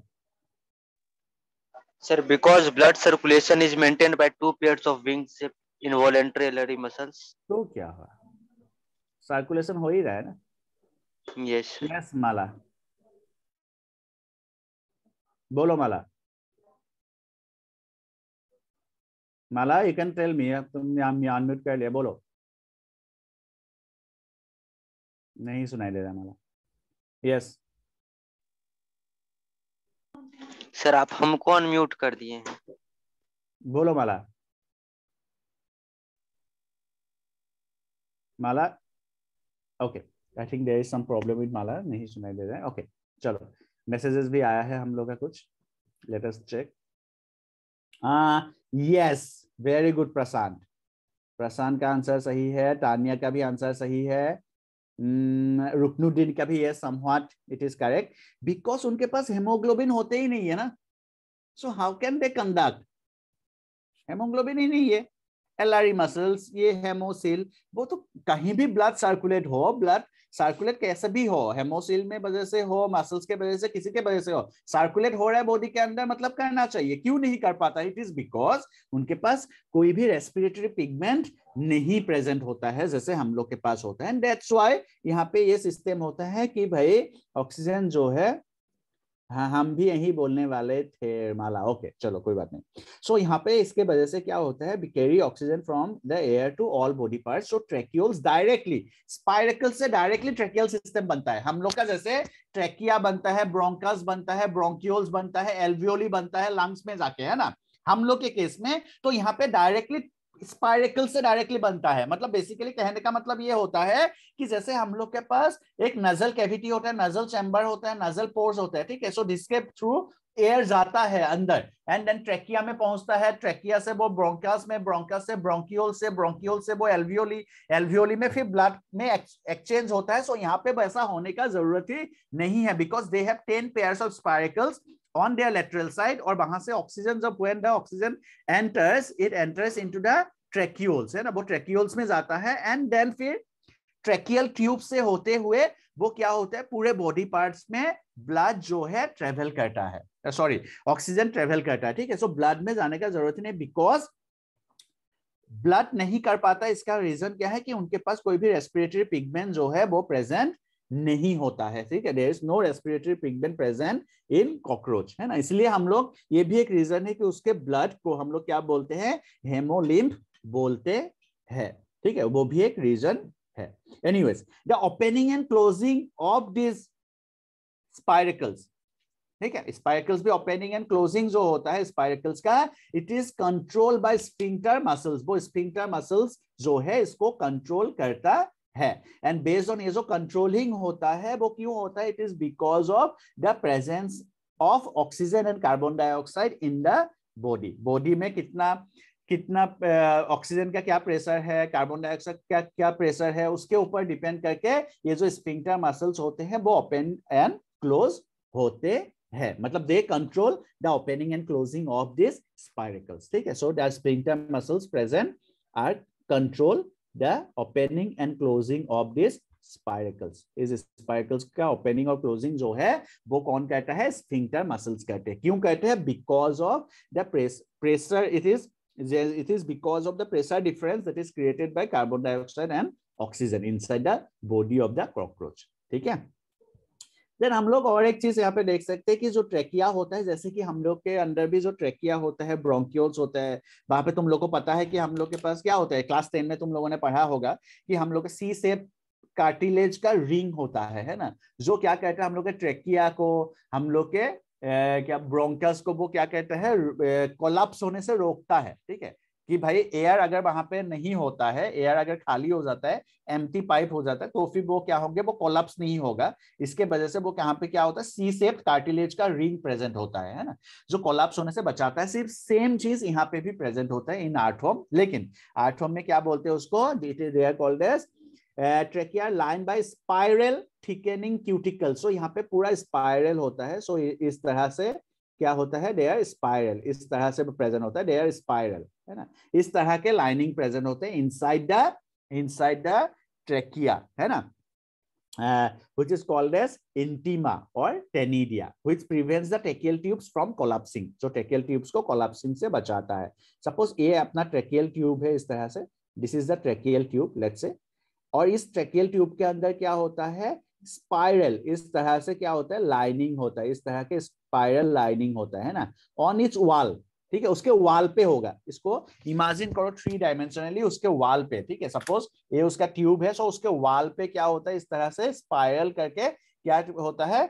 Sir, because blood circulation is maintained by two pairs of wings in voluntary muscles. तो क्या हुआ? सर्कुलेशन हो ही रहा है ना। Yes, sir. यस माला बोलो। माला, माला यू कैन टेल मी। तुमने अनम्यूट कर लिया, बोलो। नहीं सुनाई दे रहा माला। यस सर आप हमको अनम्यूट कर दिए हैं। बोलो Mala. Mala okay, I think there is some problem with Mala, नहीं सुनाई दे रहा है। ओके चलो, मैसेजेस भी आया है हम लोग का कुछ, let us check. Yes very good Prashant, Prashant का आंसर सही है। तानिया का भी आंसर सही है। रुकनुद्दीन का भी है somewhat it is correct, because उनके पास हेमोग्लोबिन होते ही नहीं है ना। So how can they conduct? Haemoglobin ही नहीं है। एलआरई मसल्स, ये हेमोसिल, वो तो कहीं भी ब्लड सर्कुलेट हो, ब्लड सर्कुलेट कैसे भी हो, हेमोसिल में वजह से हो, मसल्स के वजह से, किसी के वजह से हो, सर्कुलेट हो रहा है बॉडी के अंदर, मतलब करना चाहिए। क्यों नहीं कर पाता? इट इज बिकॉज उनके पास कोई भी रेस्पिरेटरी पिगमेंट नहीं प्रेजेंट होता है जैसे हम लोग के पास होता है। एंड दैट्स व्हाई यहाँ पे ये सिस्टम होता है कि भाई ऑक्सीजन जो है, हाँ हम भी यही बोलने वाले थे माला। ओके चलो कोई बात नहीं। सो यहाँ पे इसके वजह से क्या होता है, we carry oxygen from the air to all body parts. So tracheoles directly, spiracle से डायरेक्टली ट्रैकियल सिस्टम बनता है हम लोग का। जैसे ट्रैकिया बनता है, ब्रोंकस बनता है, ब्रोंक्यूल्स बनता है, एल्वियोली बनता है लंग्स में जाके, है ना हम लोग के केस में। तो यहाँ पे डायरेक्टली स्पाइरकल से डायरेक्टली बनता है। मतलब बेसिकली कहने का मतलब ये होता है कि जैसे हम लोग के पास एक नजल कैविटी होता है, नजल चैम्बर होता है, नजल पोर्स होता है, ठीक है। सो जिसके थ्रू एयर जाता है अंदर एंड देन ट्रैकिया में पहुंचता है, ट्रैकिया से वो ब्रोंकस में, ब्रोंकस से ब्रोंक्यूल से, ब्रोंक्यूल से वो एल्वियोली, एल्वियोली में फिर ब्लड में एक्सचेंज होता है। सो यहाँ पे वैसा होने का जरूरत ही नहीं है, because they have 10 pairs of spiracles on their lateral side। और वहां से ऑक्सीजन जब when the oxygen enters, it enters into the tracheoles, है ना, वो ट्रैक्यूल्स में जाता है। एंड देन फिर ट्रैकियल ट्यूब से होते हुए वो क्या होता है, पूरे बॉडी पार्ट्स में ब्लड जो है ट्रेवल करता है, सॉरी ऑक्सीजन ट्रेवल करता है, ठीक है। सो ब्लड में जाने का जरूरत नहीं, बिकॉज ब्लड नहीं कर पाता। इसका रीजन क्या है कि उनके पास कोई भी रेस्पिरेटरी पिगमेंट जो है वो प्रेजेंट नहीं होता है, ठीक है। There is no respiratory pigment present in cockroach, है ना। इसलिए हम लोग, ये भी एक रीजन है कि उसके ब्लड को हम लोग क्या बोलते हैं, हेमोलिम्फ बोलते हैं, ठीक है, वो भी एक रीजन है। Anyways, the opening and closing of this spiracles, ठीक है, स्पाइरकल्स भी ओपनिंग एंड क्लोजिंग जो होता है स्पाइरकल्स का, it is control by sphincter muscles. वो स्फिंक्टर मसल्स जो है इसको कंट्रोल करता है। एंड बेस्ड ऑन ये जो कंट्रोलिंग होता है वो क्यों होता है, it is because of the presence of oxygen and carbon dioxide in the body. Body में कितना कितना ऑक्सीजन का क्या प्रेशर है, कार्बन डाइऑक्साइड का क्या प्रेशर है, उसके ऊपर डिपेंड करके ये जो स्फिंक्टर मसल्स होते हैं वो ओपन एंड क्लोज होते हैं। मतलब they control the opening and closing of this spiracles, ठीक है। So the sphincter muscles present are control the opening and closing of this spiracles. इस स्पाइरकल्स का ओपनिंग और क्लोजिंग जो है वो कौन कहता है, स्फिंक्टर मसल्स कहते हैं। क्यों कहते हैं, because of the pressure, it is because of the pressure difference that is created by carbon dioxide and oxygen inside the body of the cockroach, ठीक है। देन हम लोग और एक चीज यहाँ पे देख सकते हैं कि जो ट्रैकिया होता है, जैसे कि हम लोग के अंदर भी जो ट्रैकिया होता है, ब्रोंक्यूल्स होता है, वहां पे तुम लोग को पता है कि हम लोग के पास क्या होता है, क्लास 10 में तुम लोगों ने पढ़ा होगा कि हम लोग के सी शेप कार्टिलेज का रिंग होता है ना, जो क्या कहता है हम लोग के ट्रैकिया को, हम लोग के क्या ब्रोंकस को वो क्या कहते हैं, कोलैप्स होने से रोकता है, ठीक है। कि भाई एयर अगर वहां पे नहीं होता है, एयर अगर खाली हो जाता है, एम्प्टी पाइप हो जाता है, तो फिर वो क्या होंगे, वो कोलैप्स नहीं होगा। इसके वजह से वो यहाँ पे क्या होता है, सी शेप्ड कार्टिलेज का रिंग प्रेजेंट होता है ना, जो कोलैप्स होने से बचाता है। सिर्फ सेम चीज यहाँ पे भी प्रेजेंट होता है इन आर्थवर्म। लेकिन आर्थवर्म में क्या बोलते हैं उसको, they are called as trachea line by spiral thickening cuticle. So यहाँ पे पूरा स्पाइरल होता है। सो इस तरह से क्या होता है, दे आर स्पाइरल, इस तरह से प्रेजेंट होता है, दे आर स्पाइरल, है ना। इस तरह के लाइनिंग प्रेजेंट होते हैं इनसाइड द ट्रेकिया, है ना। Which is called as intima or tenidia, which prevents the tracheal tubes from collapsing. जो tracheal tubes को collapsing से बचाता है। Suppose ये अपना tracheal tube है इस तरह से, this is the tracheal tube, let's say, और इस tracheal tube के अंदर क्या होता है, स्पाइरल, इस तरह से क्या होता है, लाइनिंग होता है, इस तरह के स्पाइरल लाइनिंग होता है ना, ऑन इट्स वॉल, ठीक है, उसके वॉल पे होगा। इसको इमेजिन करो 3 डायमेंशनली उसके वॉल पे, ठीक है। सपोज ये उसका ट्यूब है, सो उसके वॉल पे क्या होता है, इस तरह से स्पाइरल करके क्या होता है,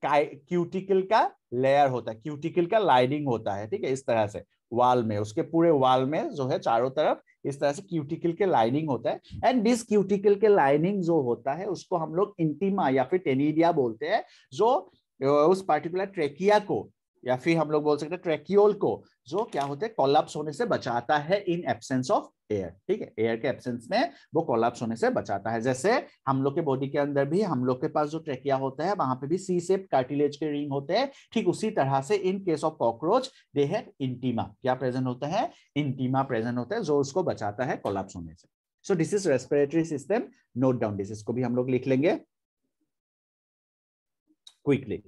क्यूटिकल का लेयर होता है, क्यूटिकल का लाइनिंग होता है, ठीक है। इस तरह से वॉल में, उसके पूरे वॉल में जो है चारों तरफ इस तरह से क्यूटिकल के लाइनिंग होता है। एंड दिस क्यूटिकल के लाइनिंग जो होता है उसको हम लोग इंटीमा या फिर टेनिडिया बोलते हैं, जो उस पर्टिकुलर ट्रेकिया को या फिर हम लोग बोल सकते हैं ट्रेकियोल को, जो क्या होते हैं, कोलैप्स होने से बचाता है इन एब्सेंस ऑफ एयर, ठीक है। एयर के एब्सेंस में वो कोलैप्स होने से बचाता है। जैसे हम लोग के बॉडी के अंदर भी हम लोग के पास जो ट्रेकिया होता है वहां पे भी सी शेप कार्टिलेज के रिंग होते हैं, ठीक उसी तरह से इन case of cockroach they have intima, क्या प्रेजेंट होता है, इंटीमा प्रेजेंट होता है, जो उसको बचाता है कोलैप्स होने से। सो this is respiratory system, note down this, इसको भी हम लोग लिख लेंगे क्विकली।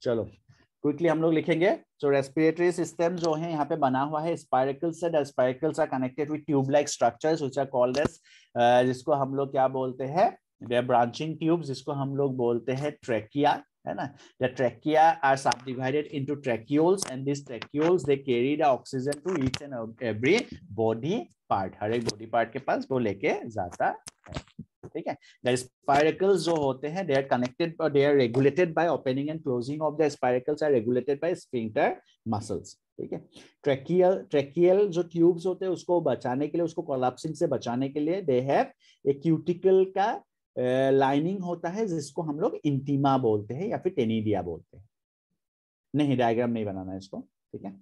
चलो क्विकली हम लोग लिखेंगे। जो रेस्पिरेटरी सिस्टम जो है यहाँ पे बना हुआ है स्पाइरकल्स से, the spiracles are connected with tube like structures which are called as, जिसको हम लोग क्या बोलते हैं, दे ब्रांचिंग ट्यूब्स, जिसको हम लोग बोलते हैं ट्रेकिया, है ना। The trachea are subdivided into tracheoles and this tracheoles they carry the oxygen to each and every body part, हर एक बॉडी पार्ट के पास वो लेके जाता है, ठीक है। द स्पाइरकल्स जो होते हैं they are connected, they are regulated by opening and closing of the spiracles are regulated by sphincter muscles, ठीक है। ट्रेकियल जो ट्यूब्स होते हैं उसको बचाने के लिए, उसको कोलैप्सिंग से बचाने के लिए दे हैव एक क्यूटिकल का लाइनिंग होता है, जिसको हम लोग इंटीमा बोलते हैं या फिर टेनिडिया बोलते हैं। नहीं, डायग्राम नहीं बनाना है इसको, ठीक है।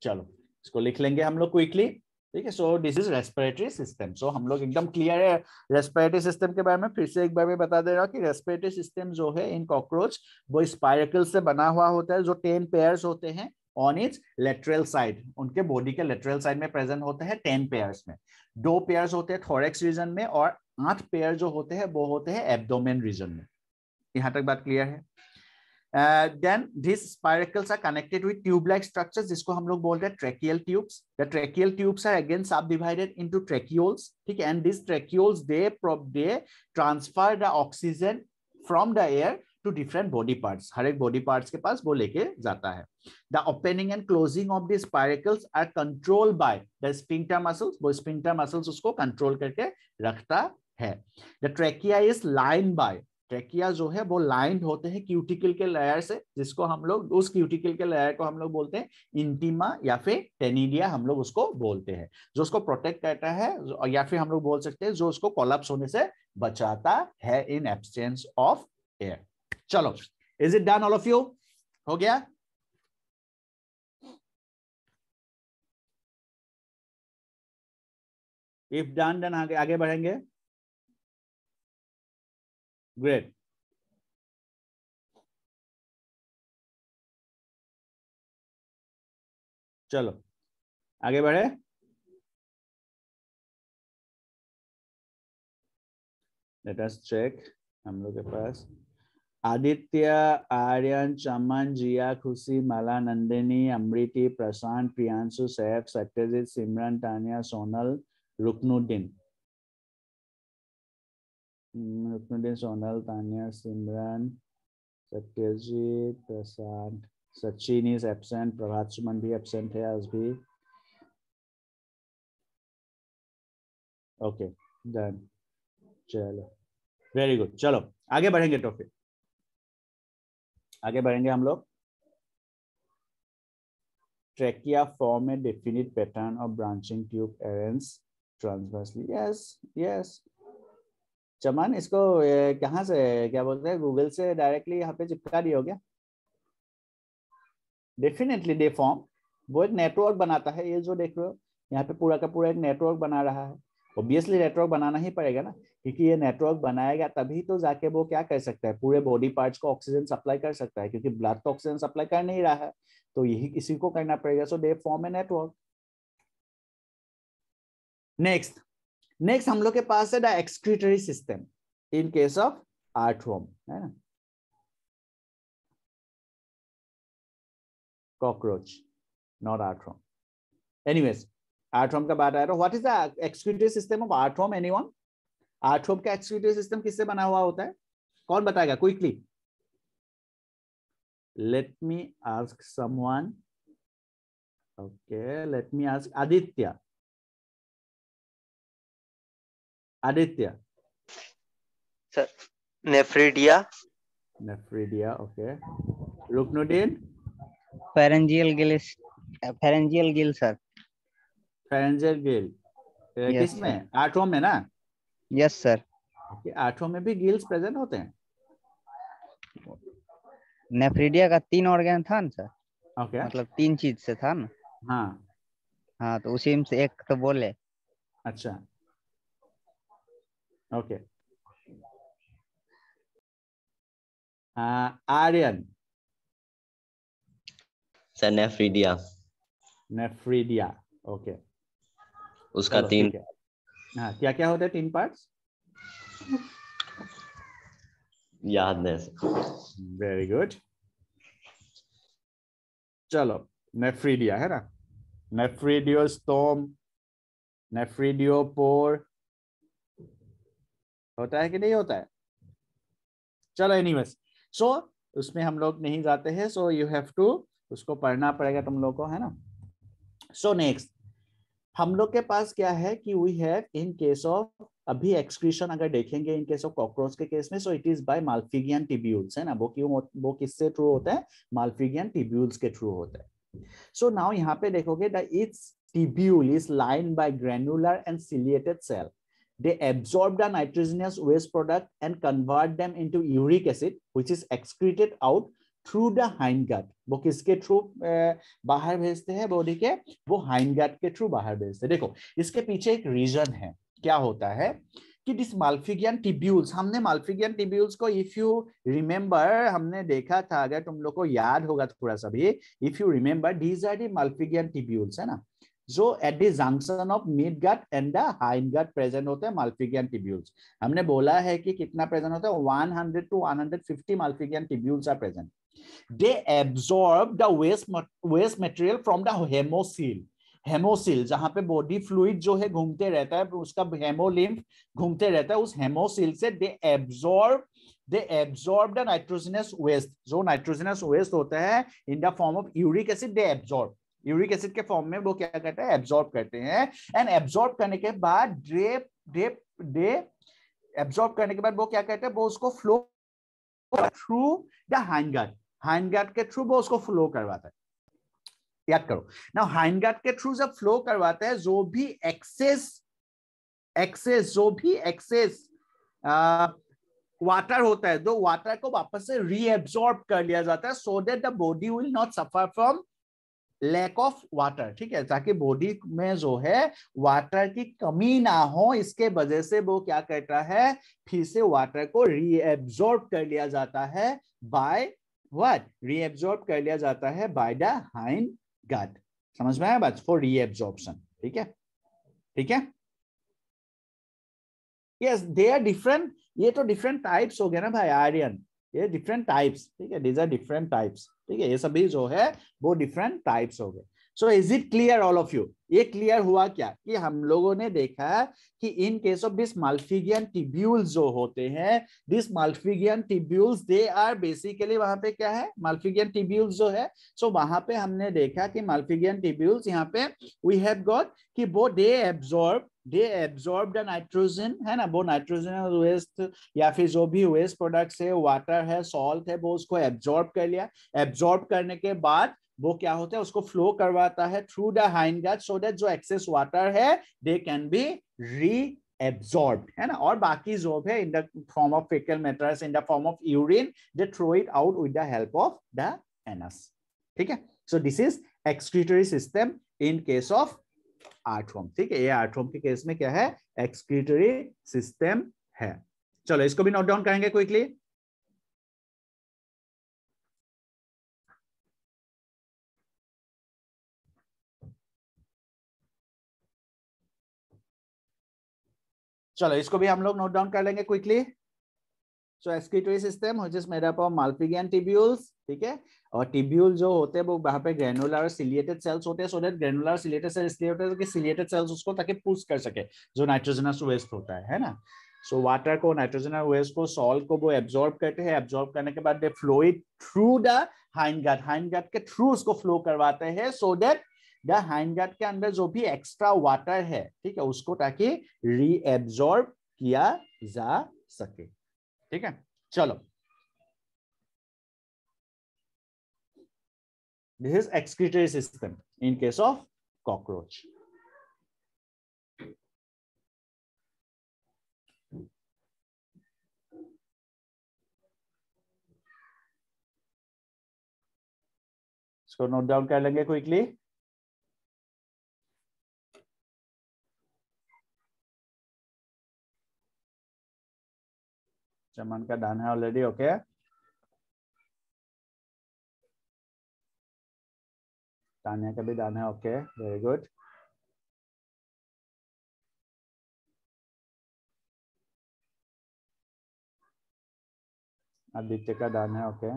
चलो इसको लिख लेंगे हम लोग क्विकली, ठीक है। So this is respiratory system. So हम लोग एकदम क्लियर है रेस्पिरेटरी सिस्टम के बारे में। फिर से एक बार मैं बता दे रहा हूँ कि रेस्पिरेटरी सिस्टम जो है इन कॉकरोच वो स्पाइरकल से बना हुआ होता है, जो 10 पेयर्स होते हैं ऑन इट्स लेटरल साइड, उनके बॉडी के लेटरल साइड में प्रेजेंट होते हैं 10 पेयर्स में। 2 पेयर्स होते हैं थोरेक्स रीजन में और 8 पेयर जो होते हैं वो होते हैं एब्डोमेन रीजन में। यहाँ तक बात क्लियर है। Then these spiracles are connected with tube-like structures, जिसको हम लोग बोलते हैं tracheal tubes. The tracheal tubes are again subdivided into tracheoles, ठीक है, and these tracheoles they transfer the oxygen from the air to different body parts. हर एक body parts के पास वो लेके जाता है. The opening and closing of these spiracles are controlled by the sphincter muscles. वो sphincter muscles उसको control करके रखता है. The trachea is lined by, trachea जो है वो लाइंड होते हैं क्यूटिकल के लेयर से, जिसको हम लोग, उस क्यूटिकल के लेयर को हम लोग बोलते हैं इंटीमा या फिर टेनिडिया हम लोग उसको बोलते हैं, जो उसको प्रोटेक्ट करता है, या फिर हम लोग बोल सकते हैं जो उसको कोलैप्स होने से बचाता है इन एब्सेंस ऑफ एयर। चलो, is it done all of you? हो गया? इफ डन देन आगे बढ़ेंगे। ग्रेट। चलो आगे बढ़े। Let us check. हम लोग के पास आदित्य, आर्यन, चमन, जिया, खुशी, माला, नंदिनी, अमृति, प्रशांत, प्रियांशु, सैफ, सत्यजीत, सिमरन, तानिया, सोनल, रुकनुद्दीन, सोनल, तानिया, सिमरन, सत्यजीत, प्रशांत, सचिन इज एब्सेंट, प्रभात सुमन भी एब्सेंट है आज भी। Okay done. चलो वेरी गुड। चलो आगे बढ़ेंगे तो फिर आगे बढ़ेंगे हम लोग। Trachea form a definite pattern of branching tube arrange transversely, yes yes. Chaman इसको कहाँ से क्या बोलते हैं, गूगल से डायरेक्टली यहाँ पे चिपका दिया हो क्या? डेफिनेटली दे फॉर्म, वो एक नेटवर्क बनाता है। ये जो देख रहे हो यहाँ पे पूरा का पूरा एक नेटवर्क बना रहा है। ऑब्वियसली नेटवर्क बनाना ही पड़ेगा ना, क्योंकि ये नेटवर्क बनाएगा तभी तो जाके वो क्या कर सकता है, पूरे बॉडी पार्ट्स को ऑक्सीजन सप्लाई कर सकता है, क्योंकि ब्लड तो ऑक्सीजन सप्लाई कर नहीं रहा है, तो यही किसी को करना पड़ेगा। So they form a network. Next हम लोग के पास है the excretory system in case of earthworm, है ना, cockroach, not earthworm. Anyways earthworm का बात आया तो what is the excretory system of earthworm? Anyone? Earthworm का एक्सक्रीटरी सिस्टम किससे बना हुआ होता है? कौन बताएगा quickly? Let me ask someone. Okay, let me ask Aditya. Aditya sir nephridia. Nephridia, okay. Rukanuddin? pharyngeal gill, pharyngeal gill sir. Pharyngeal Gill किसमें? अर्थवर्म में ना? Yes sir. ओके, अर्थवर्म में भी गिल्स प्रेजेंट होते हैं। नेफ्रिडिया का 3 ऑर्गन था ना सर, ओके, मतलब 3 चीज से था ना। हाँ हाँ, तो उसी में से एक तो बोले। अच्छा, okay. Aryan? Sir nephridia, nephridia, okay. उसका चलो 3। ठीक है। हाँ, क्या क्या होते हैं 3 पार्ट्स? याद नहीं। Very good. चलो, नेफ्रिडिया है ना, नेफ्रिडियोस्टोम, नेफ्रिडियोपोर, होता है कि नहीं होता है? चलो एनीवेज, सो उसमें हम लोग नहीं जाते हैं, सो यू हैव टू उसको पढ़ना पड़ेगा तुम लोग को, है ना। सो नेक्स्ट हम लोग के पास क्या है कि we have in case of, अभी एक्सक्रीशन अगर देखेंगे इन केस ऑफ कॉकरोच के केस में, so it is by malpighian tubules, है ना। वो क्यों, वो किससे थ्रू होता है? माल्फिगियन टिब्यूल्स के थ्रू होता है। सो नाउ यहाँ पे देखोगे the it's tubule is lined by granular and ciliated cell. They absorb the nitrogenous waste product and convert them into uric acid, which is excreted out through the hindgut. वो किसके through बाहर भेजते हैं body के? वो hindgut के through बाहर भेजते हैं। देखो इसके पीछे एक रीजन है। क्या होता है कि दिस माल्फिगियन टिब्यूल्स, हमने माल्फिगियन टिब्यूल्स को इफ यू रिमेंबर हमने देखा था, अगर तुम लोग को याद होगा थोड़ा सा भी, if you remember these are the malpighian tubules, है ना, जो at the junction of mid gut and the hind gut present होते हैं माल्फिगियन टिब्यूल्स। हमने बोला है कि कितना प्रेजेंट होता है? 100 to 150 malpighian tubules are present. They absorb the waste material from the hemocoel. Hemocoel, जहां पे बॉडी फ्लूइड जो है घूमते रहता है, उसका हेमोलिम्फ घूमते रहता है, उस हेमोसिल से they absorb the nitrogenous waste. जो नाइट्रोजनस वेस्ट होता है in the form of uric acid, they absorb, uric acid के फॉर्म में वो क्या करते हैं? एब्जॉर्ब करते हैं। एंड एब्जॉर्ब करने के बाद एब्जॉर्ब करने के बाद वो क्या करते हैं? वो उसको flow through the hindgut, hindgut के थ्रू वो उसको फ्लो करवाता है। याद करो ना, हाइंडगट के थ्रू जब फ्लो करवाता है, जो भी एक्सेस वाटर होता है, तो वाटर को वापस से रीएब्सॉर्ब कर लिया जाता है, so that the body will not suffer from lack of water, ठीक है, ताकि बॉडी में जो है वाटर की कमी ना हो, इसके वजह से वो क्या करता है? फिर से वाटर को रीएब्सॉर्ब कर लिया जाता है बाय व्हाट? रीएब्सॉर्ब कर लिया जाता है बाय द हाइंड गट। समझ में आया बात? फॉर रीएब्सॉर्प्शन, ठीक है, ठीक है। यस, दे आर डिफरेंट, ये तो डिफरेंट टाइप्स हो गए ना भाई आर्यन, ये डिफरेंट टाइप्स, ठीक है, दीज आर डिफरेंट टाइप्स, ठीक है, ये सभी जो है वो डिफरेंट टाइप्स हो गए। So is it clear all of you? ये क्लियर हुआ क्या कि हम लोगों ने देखा कि in case of this malpighian tubules जो होते हैं, this malpighian tubules they are basically, वहां पे क्या है? माल्फिगियन टिब्यूल्स जो है, सो वहां पे हमने देखा कि माल्फिगियन टिब्यूल्स यहाँ पे वी हैव गॉट कि वो दे एब्जॉर्ब द नाइट्रोजन, है ना, वो नाइट्रोजन वेस्ट या फिर जो भी वेस्ट प्रोडक्ट्स है, वाटर है, सॉल्ट है, वो उसको एब्जॉर्ब कर लिया। एब्जॉर्ब करने के बाद वो क्या होता है, उसको फ्लो करवाता है through the hind guard so that जो एक्सेस वाटर है दे कैन बी रीएब्सॉर्ब्ड, है ना। और बाकी जो है in the form of fecal matters, in the form of urine, they throw it out with the help of the anus, ठीक है। So this is excretory system in case of earthworm, ठीक है। ये आर्थवर्म के case में क्या है, excretory system है। चलो इसको भी नोट डाउन करेंगे क्विकली। चलो इसको भी हम लोग नोट डाउन कर लेंगे quickly. So excretory system which is made up of malpighian tubules, ठीक है। और टिब्यूल जो होते हैं वो वहां पे ग्रेनुलर सिलिएटेड सेल्स होते हैं, so that granular ciliated sales इसलिए होते हैं कि सिलिएटेड सेल्स उसको ताकि पुश कर सके जो नाइट्रोजनस वेस्ट होता है ना। सो वाटर को, नाइट्रोजनस वेस्ट को, सॉल्ट को वो एब्जॉर्ब करते हैं, एब्जॉर्ब करने के बाद they flow it through the hind gut, hind gut के थ्रू उसको फ्लो करवाते हैं so that the hind gut के अंदर जो भी एक्स्ट्रा वाटर है, ठीक है, उसको ताकि रीएब्जॉर्ब किया जा सके, ठीक है। चलो this is excretory system in case of cockroach. इसको नोट डाउन कर लेंगे क्विकली। चमन का डन है ऑलरेडी, ओके। तानिया का भी डन है, ओके, वेरी गुड। आदित्य का डन है, ओके।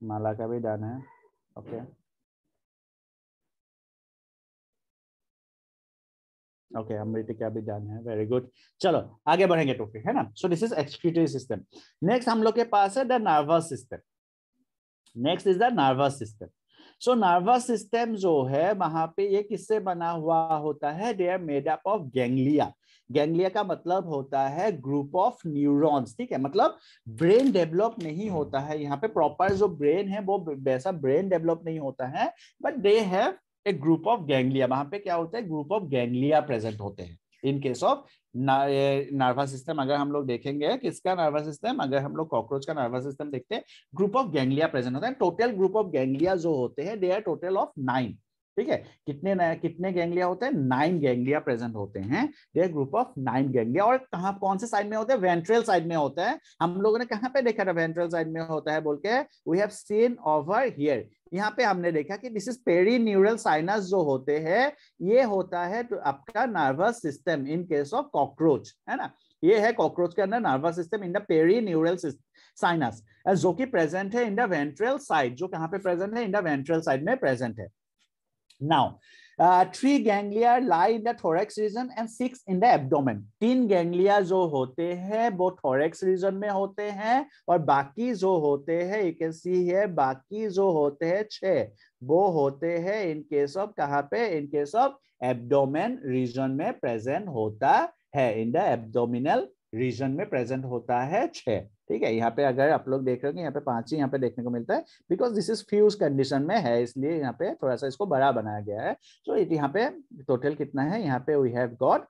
माला का भी डन है, ओके ओके। अमृत का भी डन है, वेरी गुड। चलो आगे बढ़ेंगे तो फिर, है ना। सो this is excretory system. Next हम लोग के पास है the nervous system. Next is the nervous system. So nervous system जो है वहां पे ये किससे बना हुआ होता है, they are made up of ganglia. Ganglia का मतलब होता है ग्रुप ऑफ न्यूरॉन्स, ठीक है। मतलब ब्रेन डेवलप नहीं होता है यहाँ पे, प्रॉपर जो ब्रेन है वो वैसा ब्रेन डेवलप नहीं होता है, but they have A group of ganglia. वहां पे क्या होता है, ग्रुप ऑफ गैंग्लिया प्रेजेंट होते हैं इन केस ऑफ नर्वस सिस्टम। अगर हम लोग देखेंगे किसका नर्वस सिस्टम, अगर हम लोग कॉकरोच का नर्वस सिस्टम देखते हैं, ग्रुप ऑफ गैंग्लिया प्रेजेंट होता है। टोटल ग्रुप ऑफ गैंग्लिया जो होते हैं दे आर टोटल ऑफ 9, ठीक है। कितने गैंग्लिया होते हैं, 9 गैंग्लिया प्रेजेंट होते हैं। They are group of 9 ganglia. और कहां, कौन से साइड में होते हैं, वेंट्रल साइड में होता है। हम लोगों ने कहां पे देखा था वेंट्रल साइड में होता है बोल के, we have seen over here. यहाँ पे हमने देखा कि दिस इज पेरीन्यूरल साइनस जो होते हैं, ये होता है तो आपका nervous system in case of cockroach, है ना। ये है कॉकरोच के अंदर nervous system in the perineural sinus, जो कि प्रेजेंट है इन द वेंट्रल साइड। जो कहां पे प्रेजेंट है, इन द वेंट्रल साइड में प्रेजेंट है। Now, 3 ganglia lie in the thorax region and 6 in the abdomen. 3 ganglia जो होते हैं वो thorax region में होते हैं, और बाकी जो होते हैं you can see here, बाकी जो होते हैं 6 वो होते हैं in case of कहाँ पे, in case of abdomen region में present होता है, in the abdominal region में present होता है 6, ठीक है। यहाँ पे अगर आप लोग देख रहे हो यहाँ पे 5 ही यहाँ पे देखने को मिलता है, because this is fuse condition में है, इसलिए यहाँ पे थोड़ा सा इसको बड़ा बनाया गया है। सो यहाँ पे टोटल कितना है, यहाँ पे वी हैव गॉट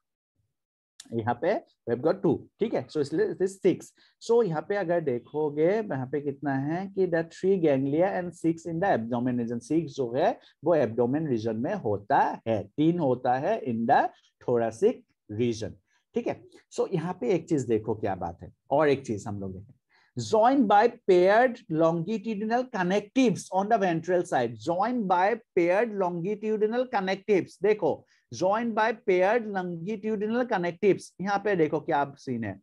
2, ठीक है। सो इसलिए इट इज 6। सो यहाँ पे अगर देखोगे यहाँ पे कितना है कि the 3 ganglia and 6 in the abdomen region. 6 जो है वो एब्डोमेन रीजन में होता है, 3 होता है इन द थोरैसिक रीजन, ठीक है। सो यहाँ पे एक चीज देखो क्या बात है, और एक चीज हम लोग देखें, joined by paired longitudinal connectives on the ventral side, joined by paired longitudinal connectives। देखो joined by paired longitudinal connectives, यहाँ पे देखो क्या सीन है,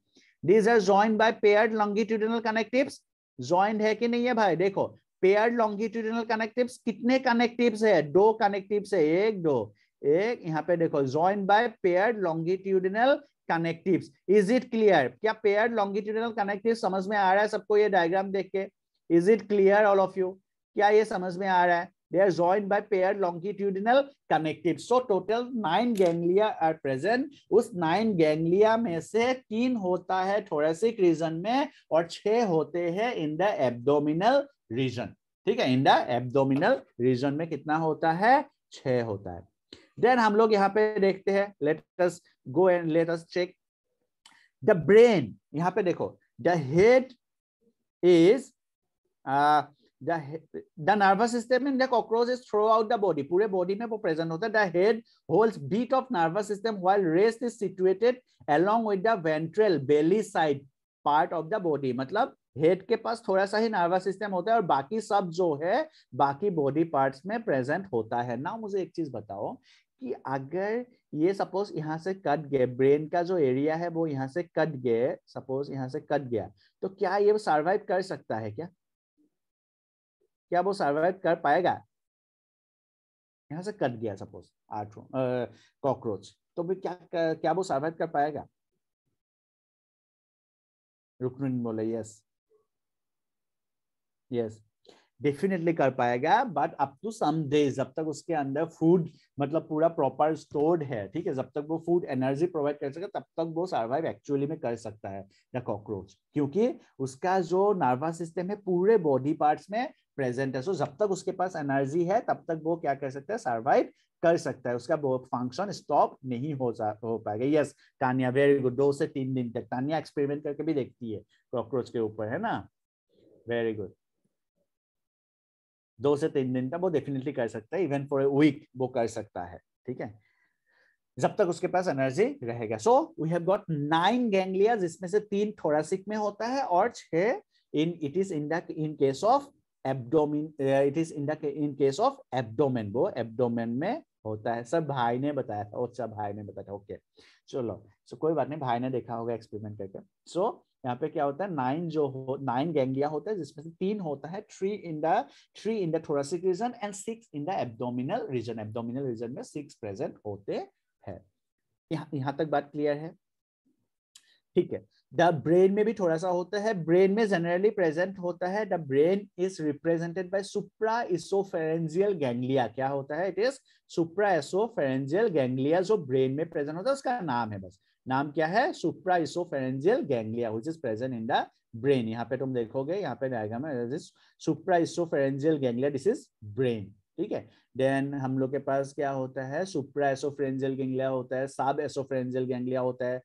these are joined by paired longitudinal connectives। joined है कि नहीं है भाई, देखो paired longitudinal connectives, कितने connectives है, 2 connectives है, 1 2 1, यहाँ पे देखो joined by paired longitudinal connectives. Is it clear, क्या पेयर्ड लॉन्गिट्यूडिनल कनेक्टिव्स समझ में आ रहा है सबको, ये डायग्राम देख के? Is it clear all of you, क्या ये समझ में आ रहा है? they are joined by paired longitudinal connectives. So total 9 ganglia are present. उस 9 ganglia में से 3 होता है thoracic region में और 6 होते हैं in the abdominal region. ठीक है, in the abdominal region में कितना होता है? 6 होता है. Then हम लोग यहाँ पे देखते हैं, let us go and let us check the brain. यहाँ पे देखो, the head is the nervous system in the cockroach is throughout the body. पूरे body में वो present होता है. The head holds beat of nervous system while rest is situated along with the ventral belly side part of the body. मतलब head के पास थोड़ा सा ही nervous system होता है और बाकी सब जो है बाकी बॉडी पार्ट्स में प्रेजेंट होता है ना. मुझे एक चीज बताओ कि अगर ये सपोज यहाँ से कट गए, ब्रेन का जो एरिया है वो यहाँ से कट गए, सपोज यहाँ से कट गया, तो क्या ये सर्वाइव कर सकता है? क्या वो सर्वाइव कर पाएगा? यहाँ से कट गया सपोज कॉकरोच, तो भी क्या वो सर्वाइव कर पाएगा? रुकनुद्दीन बोले यस, यस डेफिनेटली कर पाएगा, but up to some days, जब तक उसके अंदर फूड मतलब पूरा प्रॉपर स्टोर्ड है, ठीक है, जब तक वो फूड एनर्जी प्रोवाइड कर सके तब तक वो सर्वाइव एक्चुअली में कर सकता है द कॉकरोच, क्योंकि उसका जो नर्वस सिस्टम है पूरे बॉडी पार्ट्स में प्रेजेंट है. सो जब तक उसके पास एनर्जी है तब तक वो क्या कर सकता है? सर्वाइव कर सकता है, उसका फंक्शन स्टॉप नहीं हो पाएगा. Yes Tania, very good. 2 से 3 दिन तक तानिया एक्सपेरिमेंट करके भी देखती है कॉकरोच के ऊपर, है ना. Very good. 2 से 3 दिन तक वो डेफिनेटली कर सकता है, इवन फॉर ए वीक वो कर सकता है. ठीक है, जब तक उसके पास एनर्जी रहेगा. So we have got 9 ganglia, जिसमें से 3 थोरासिक में होता है और 6 it is in case of abdomen. It is in case of abdomen, वो एब्डोमेन में होता है. सब भाई ने बताया था. अच्छा भाई ने बताया था. ओके चलो, सो कोई बात नहीं, भाई ने देखा होगा एक्सपेरिमेंट करके. सो यहाँ पे क्या होता है? 9 गैंग्लिया होता है, जिसमें से 3 होता है 3 in the thoracic region and 6 in the abdominal region. Abdominal region में 6 प्रेजेंट होते हैं. यहाँ तक बात क्लियर है? ठीक है. द ब्रेन में भी थोड़ा सा होता है. ब्रेन में जनरली प्रेजेंट होता है. The brain is represented by supra oesophageal ganglia. क्या होता है? It is supra oesophageal ganglia जो ब्रेन में प्रेजेंट होता है. उसका नाम है, बस नाम क्या है? Supra oesophageal ganglia which is present in the brain. यहाँ पे तुम देखोगे, यहाँ पे डायग्राम में supra oesophageal ganglia, this is brain. ठीक है. देन हम लोग के पास क्या होता है? सुप्रा एसोफेरेंजियल गैंग्लिया होता है, सब एसोफेरेंजियल गैंग्लिया होता है,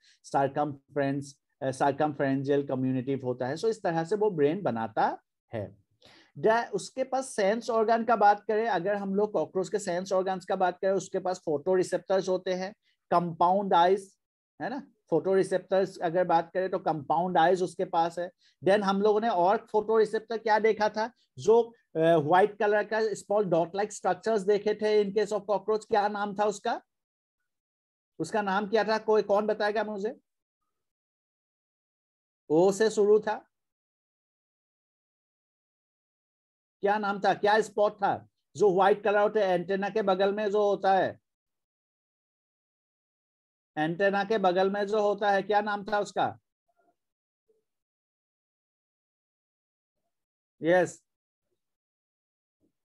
सर्कमफ्रेंजियल कम्युनिटिव होता है. सो इस तरह से वो ब्रेन बनाता है. उसके पास सेंस ऑर्गन का बात करें, अगर हम लोग कॉकरोच के सेंस ऑर्गन्स का बात करें, उसके पास फोटो रिसेप्टर्स होते हैं, कंपाउंड आइज, है ना. फोटो रिसेप्टर्स अगर बात करें तो कंपाउंड आइज उसके पास है. देन हम लोगों ने और फोटो रिसेप्टर क्या देखा था? जो व्हाइट कलर का स्मॉल डॉट लाइक स्ट्रक्चर्स देखे थे इन केस ऑफ कॉकरोच. क्या नाम था उसका? उसका नाम क्या था? कोई कौन बताएगा मुझे? ओ से शुरू था. क्या नाम था? क्या स्पॉट था जो व्हाइट कलर होता है एंटेना के बगल में जो होता है? एंटेना के बगल में जो होता है, क्या नाम था उसका? Yes,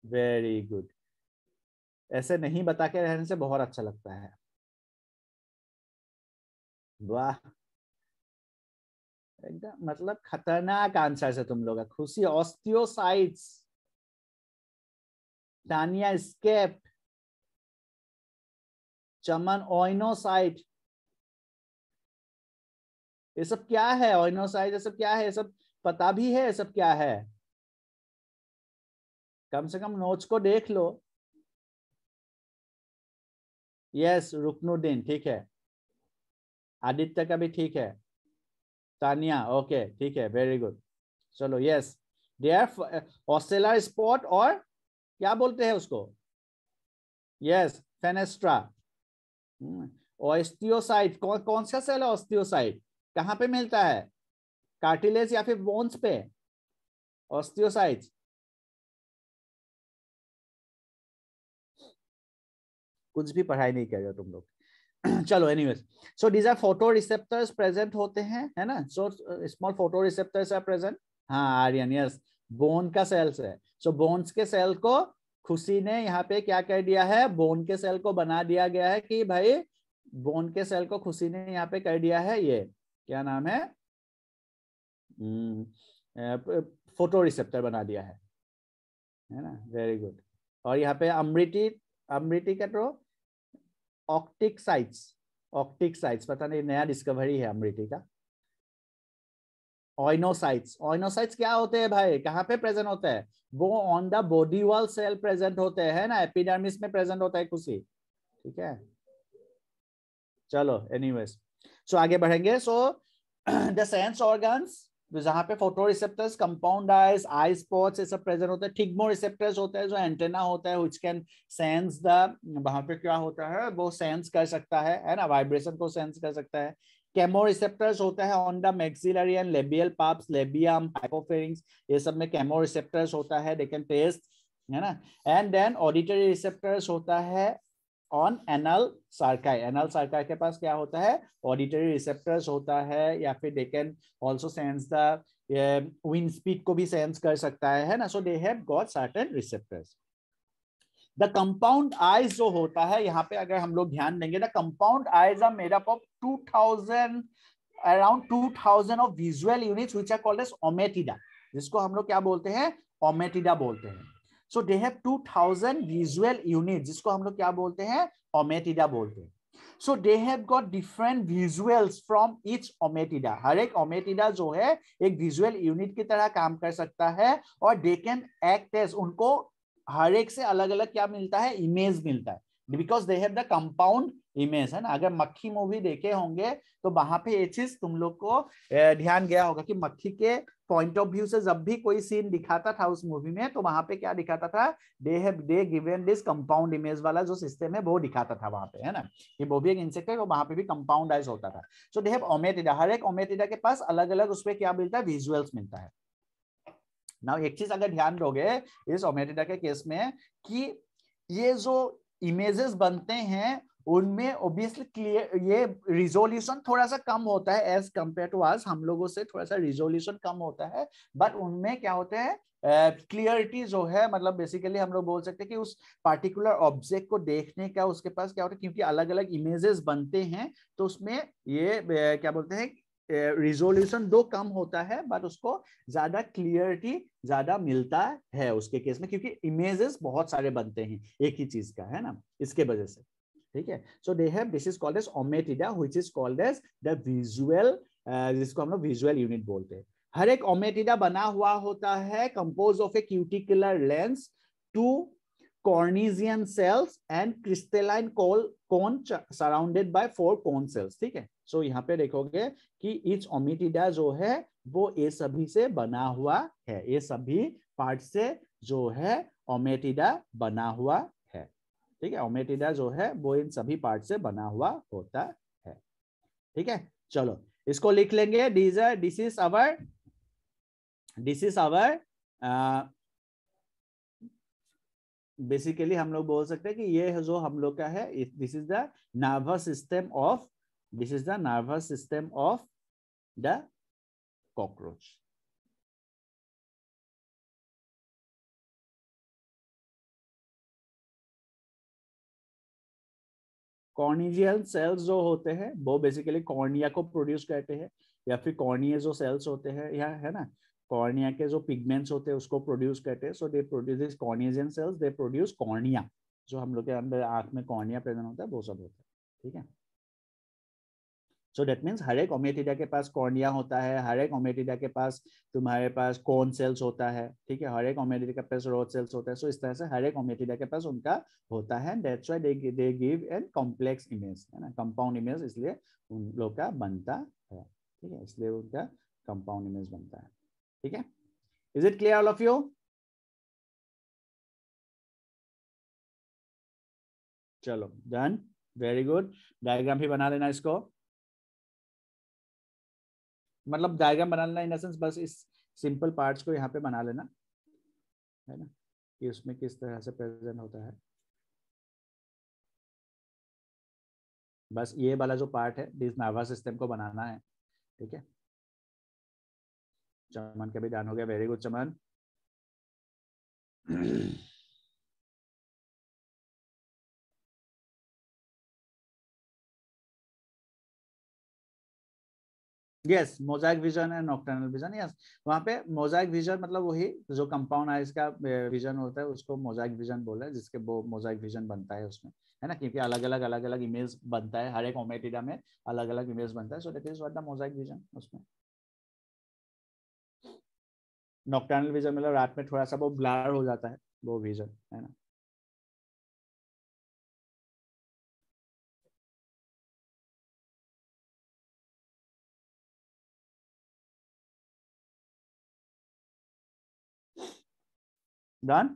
very good. ऐसे नहीं बता के रहने से बहुत अच्छा लगता है. वाह, एकदम मतलब खतरनाक आंसर है तुम लोग. खुशी ऑस्टियोसाइट्स, तानिया स्केप, चमन ओइनोसाइट. ये सब क्या है? ओइनोसाइट ये सब क्या है? ये सब पता भी है ये सब क्या है? कम से कम नोट्स को देख लो. यस रुकनुद्दीन ठीक है. आदित्य का भी ठीक है. तानिया ओके ठीक है, वेरी गुड. चलो यस, दे आर ऑस्टेलर स्पॉट और क्या बोलते हैं उसको? Yes fenestra. ऑस्टियोसाइट कौन सा सेल है? ऑस्टियोसाइट कहाँ पे मिलता है? कार्टिलेज या फिर बोन्स पे? ऑस्टियोसाइट्स कुछ भी पढ़ाई नहीं कर रहे तुम लोग. चलो anyways, so these are photo receptors present होते हैं, है ना. So small photo receptors are present. हाँ आर्यन, यस बोन का सेल्स है. सो बोन्स के सेल को खुशी ने यहाँ पे क्या कर दिया है, बोन के सेल को बना दिया गया है कि भाई बोन के सेल को खुशी ने यहाँ पे कर दिया है, ये क्या नाम है, फोटो रिसेप्टर बना दिया है ना, वेरी गुड। और यहाँ पे अमृति का तो ऑप्टिक साइट्स पता नहीं, नया डिस्कवरी है अमृति का। ऑइनोसाइट्स क्या होते हैं भाई, कहाँ पे प्रेजेंट होते हैं, वो on the body wall cell present होते हैं ना, एपिडर्मिस में प्रेजेंट होता है खुशी, ठीक है। चलो एनीवेज, सो आगे बढ़ेंगे। सो द सेंस ऑर्गन्स, जहां पे फोटो रिसेप्टर्स, कंपाउंड आइज, आई स्पॉट्स ये सब प्रेजेंट होते हैं। थिग्मो रिसेप्टर्स होते हैं जो एंटेना होता है, व्हिच कैन सेंस द, वहां पे क्या होता है वो सेंस कर सकता है ना, वाइब्रेशन को सेंस कर सकता है। केमो रिसेप्टर्स होता है on the maxillary and labial parts, labium, हाइपोफेरिंक्स, ये सब में केमो रिसेप्टर्स होता है, दे कैन टेस्ट, है ना। एंड देन ऑडिटरी रिसेप्टर्स होता है ऑन एनल सर्काई, एनल सर्काई के पास क्या होता है, ऑडिटरी रिसेप्टर्स होता है, या फिर they can also sense the wind speed को भी सेंस कर सकता है ना। So they have got certain receptors. The compound eyes जो होता है, यहाँ पे अगर हम लोग ध्यान देंगे, the compound eyes are made up of 2000 around 2000 of visual units which are called as ommatidia, जिसको हम लोग क्या बोलते हैं, ओमेटिडा बोलते हैं। So they have 2000 visual unit, जिसको हम लोग क्या बोलते हैं, ओमेटिडा बोलते हैं। So they have got different visuals from each ommatidia, हर एक ओमेटिडा जो है एक विजुअल यूनिट की तरह काम कर सकता है, और दे कैन एक्ट एज, उनको हर एक से अलग अलग क्या मिलता है, इमेज मिलता है, because they have the compound image, है ना। अगर मक्खी मूवी देखे होंगे तो वहां पे ये चीज तुम लोग को ध्यान गया होगा कि मक्खी के पॉइंट ऑफ व्यू से जब भी कोई सीन दिखाता था उस मूवी में, तो वहां पे क्या दिखाता था, they given this compound image वाला जो सिस्टम है वो दिखाता था वहां पे, है ना। ये वो भी एक इंसेक्ट है, तो वहां पे भी कंपाउंडाइज होता था। सो दे हैव ओमेटिडा, हर एक ओमेटिडा के पास अलग अलग उसपे क्या मिलता है, विजुअल्स मिलता है। नाउ एक चीज अगर ध्यान दोगे इस ओमेटिडा के केस में, कि ये जो इमेजेस बनते हैं उनमें ऑब्वियसली क्लियर, ये रिजोल्यूशन थोड़ा सा कम होता है एज कंपेयर टू अस, हम लोगों से थोड़ा सा रिजोल्यूशन कम होता है, बट उनमें क्या होता है, क्लियरिटी जो है, मतलब बेसिकली हम लोग बोल सकते हैं कि उस पार्टिकुलर ऑब्जेक्ट को देखने का उसके पास क्या होता है, क्योंकि अलग अलग इमेजेस बनते हैं, तो उसमें ये क्या बोलते हैं, रिजोल्यूशन दो कम होता है, बट उसको ज्यादा क्लियरिटी ज्यादा मिलता है उसके केस में, क्योंकि इमेजेस बहुत सारे बनते हैं एक ही चीज का, है ना, इसके वजह से, ठीक है। So they have, this is called as ommatidia, which is called as the visual, जिसको हम लोग विजुअल यूनिट बोलते हैं। हर एक ओमेटिडा बना हुआ होता है compose of a cuticular lens, to cornesian cells and crystalline cone surrounded by 4 cone cells, ठीक है। सो यहाँ पे देखोगे कि each ometida जो है वो ये सभी से बना हुआ है, ये सभी पार्ट से जो है ओमेटिडा बना हुआ है, ठीक है। ओमेटिडा जो है वो इन सभी पार्ट से बना हुआ होता है, ठीक है। चलो इसको लिख लेंगे, दिस इज आवर बेसिकली हम लोग बोल सकते हैं कि ये जो हम लोग का है, this is the nervous system of the cockroach. Corneagen cells जो होते हैं वो बेसिकली कॉर्निया को प्रोड्यूस करते हैं, या फिर कॉर्निया जो सेल्स होते हैं, या है ना, कॉर्निया के जो पिगमेंट्स होते हैं उसको प्रोड्यूस करते हैं। So they produce this corneagen cells, they produce cornea, जो हम लोग के अंदर आंख में कॉर्निया प्रेजेंट होता है वो सब होता है, ठीक है। सो दैट मीन्स हर एक ओमेटिडा के पास कॉर्निया होता है, हर एक ओमेटिडा के पास तुम्हारे पास कोन सेल्स होता है, ठीक है, हर एक ओमेटिडा के पास रोड सेल्स होता है। सो इस तरह से हर एक ओमेटिडा के पास उनका होता है, that's why they give an complex image, है ना, कंपाउंड इमेज इसलिए उन लोग का बनता है, ठीक है, इसलिए उनका कंपाउंड इमेज बनता है, ठीक है। Is it clear all of you? चलो डन, वेरी गुड। डायग्राम भी बना लेना इसको, मतलब डायग्राम बना लेना इन सेंस, बस इस सिंपल पार्ट्स को यहाँ पे बना लेना, है ना, कि उसमें किस तरह से प्रेजेंट होता है। बस ये वाला जो पार्ट है दिस नर्वस सिस्टम को बनाना है, ठीक है। चमन का भी डन हो गया, very good Chaman. Yes, Mosaic vision and nocturnal vision. Yes, वहाँ पे मोजाइक विजन मतलब वही जो कंपाउंड आइज का विजन होता है उसको मोजाइक विजन बोल रहे हैं, जिसके वो मोजाइक विजन बनता है उसमें, है ना, क्योंकि अलग अलग इमेज बनता है, हर एक ओमेटिडा में अलग अलग इमेज बनता है, so that is what the Mosaic vision. उसमें नॉकटर्नल विजन मतलब रात में थोड़ा सा वो ब्लर हो जाता है वो विजन, है ना। डन।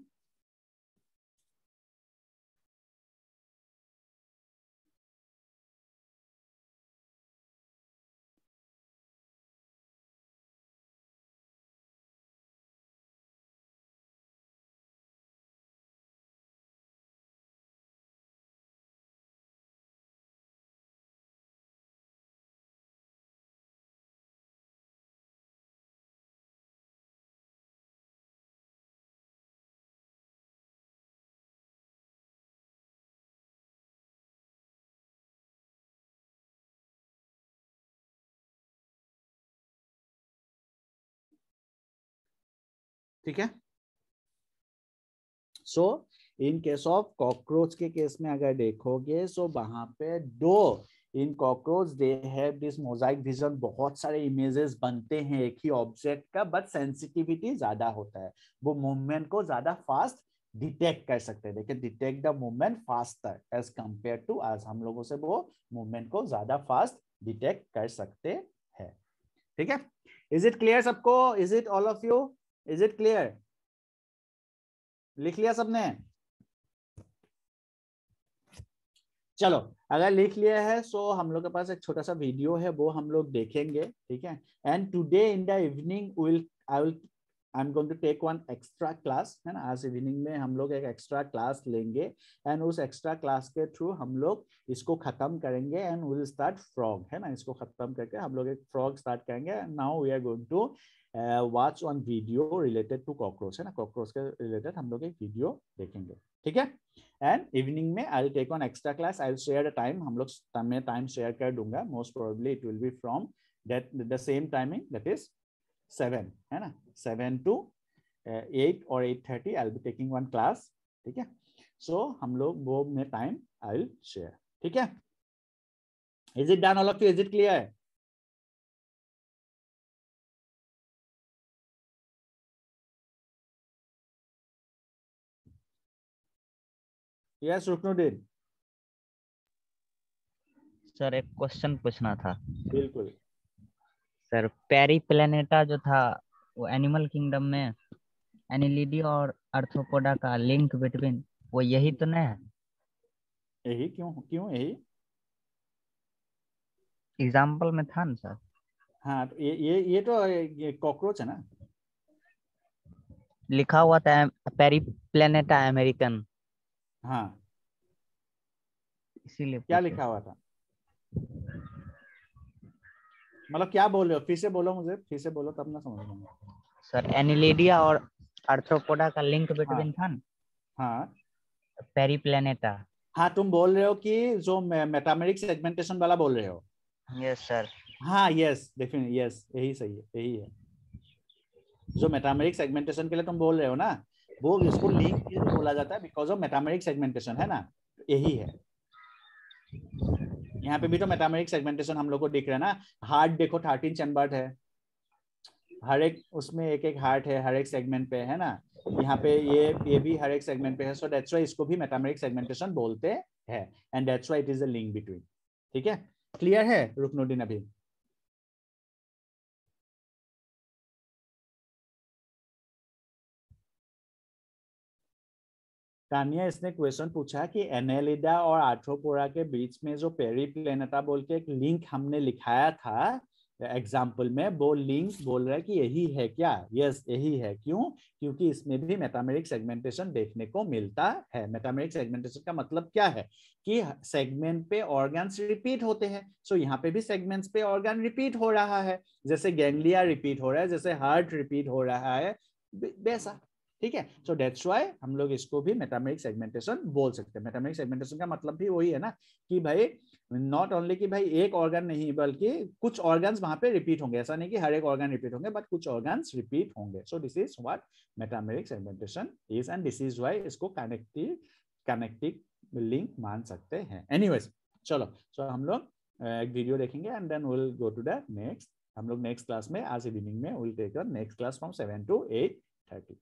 ठीक है। सो इन केस ऑफ कॉकरोच के केस में अगर देखोगे सो वहां पे दो इन cockroach they have this Mosaic vision, बहुत सारे इमेजेस बनते हैं एक ही ऑब्जेक्ट का, बट सेंसिटिविटी ज्यादा होता है, वो मूवमेंट को ज्यादा फास्ट डिटेक्ट कर सकते हैं। देखिए, detect the movement faster as compare to us, हम लोगों से वो मूवमेंट को ज्यादा फास्ट डिटेक्ट कर सकते हैं। ठीक है, इज इट क्लियर सबको? Is it all of you? Is it clear? लिख लिया सबने? चलो, अगर लिख लिया है सो हम लोग के पास एक छोटा सा वीडियो है, वो हम लोग देखेंगे। ठीक है, and today in the evening I am going to take one extra class, है ना। आज इवनिंग में हम लोग एक एक्स्ट्रा क्लास लेंगे एंड उस एक्स्ट्रा क्लास के थ्रू हम लोग इसको खत्म करेंगे एंड विल स्टार्ट फ्रॉग, है ना। इसको खत्म करके हम लोग एक फ्रॉग स्टार्ट करेंगे। Now we are going to watch on video related to cockroach, है ना। कॉकरोच के रिलेटेड हम लोग एक वीडियो देखेंगे। ठीक है, एंड इवनिंग में I will take on extra class, I will share the time, हम लोग मैं टाइम शेयर कर दूंगा। Most probably it will be from that the same timing, that is 7, है ना, 7 to 8 or 8:30 I will be taking one class. ठीक है, सो हम लोग वो में टाइम आई विल शेयर। ठीक है, is it done all of you? Is it clear? Yes Ruknuddin. Sir एक क्वेश्चन पूछना था। बिल्कुल। सर पेरिप्लैनेटा जो था वो एनिमल किंगडम में एनिलिडी और आर्थ्रोपोडा का लिंक बिटवीन, वो यही तो नहीं है? यही क्यों यही? एग्जाम्पल में था ना सर। हाँ, तो ये तो कॉकरोच है ना, लिखा हुआ था पेरिप्लैनेटा अमेरिकन, हाँ। इसीलिए क्या पूछे। लिखा हुआ था? मतलब क्या बोल रहे हो? फिर से बोलो, मुझे फिर से बोलो तब ना समझ लूंगा। सर एनिलिडिया और आर्थ्रोपोडा का लिंक बिटवीन था ना, हाँ पेरिप्लैनेटा। हाँ, तुम बोल रहे हो कि जो मेटामेरिक सेगमेंटेशन वाला बोल रहे हो? Yes sir. हाँ, यस डेफिनेटली, यस, यही सही है, यही है। जो मेटामेरिक सेगमेंटेशन के लिए तुम बोल रहे हो ना, वो इसको लिंक बोला जाता है बिकॉज ऑफ मेटामेरिक सेगमेंटेशन, है ना, यही है। यहाँ पे भी तो मेटामेरिक सेगमेंटेशन हम लोग को दिख रहा है ना। हार्ट देखो, 13 चैम्बर्ड है, हर एक उसमें एक एक हार्ट है हर एक सेगमेंट पे, है ना। यहाँ पे ये भी हर एक सेगमेंट पे है, सो दैट्स व्हाई इसको भी मेटामेरिक सेगमेंटेशन बोलते हैं and that's why it is a link between. ठीक है, क्लियर है रुकनुद्दीन? अभी तानिया, इसने क्वेश्चन पूछा कि एनेलिडा और आर्थ्रोपोडा के बीच में जो पेरिप्लैनेटा बोल के एक लिंक हमने लिखाया था एग्जाम्पल में, वो लिंक बोल रहा है कि यही है क्या? यस, यही है। क्यों? क्योंकि इसमें भी मेटामेरिक सेगमेंटेशन देखने को मिलता है। मेटामेरिक सेगमेंटेशन का मतलब क्या है कि सेगमेंट पे ऑर्गन्स रिपीट होते हैं, सो यहाँ पे भी सेगमेंट्स पे ऑर्गन रिपीट हो रहा है, जैसे गैंग्लिया रिपीट हो रहा है, जैसे हार्ट रिपीट हो रहा है, वैसा। ठीक है, सो दैट्स व्हाई हम लोग इसको भी मेटामेरिक सेगमेंटेशन बोल सकते हैं। मेटामेरिक सेगमेंटेशन का मतलब भी वही है ना कि भाई नॉट ओनली कि भाई एक ऑर्गन नहीं बल्कि कुछ ऑर्गन्स वहां पे रिपीट होंगे, ऐसा नहीं कि हर एक ऑर्गन रिपीट होंगे बट कुछ ऑर्गन्स रिपीट होंगे. सो this is what metameric segmentation is and this is why इसको कनेक्टिव लिंक मान सकते हैं. एनीवेज चलो, सो हम लोग एक वीडियो देखेंगे and then will go to the next. हम लोग नेक्स्ट क्लास में आज इवनिंग में will take next class from 7 to 8:30.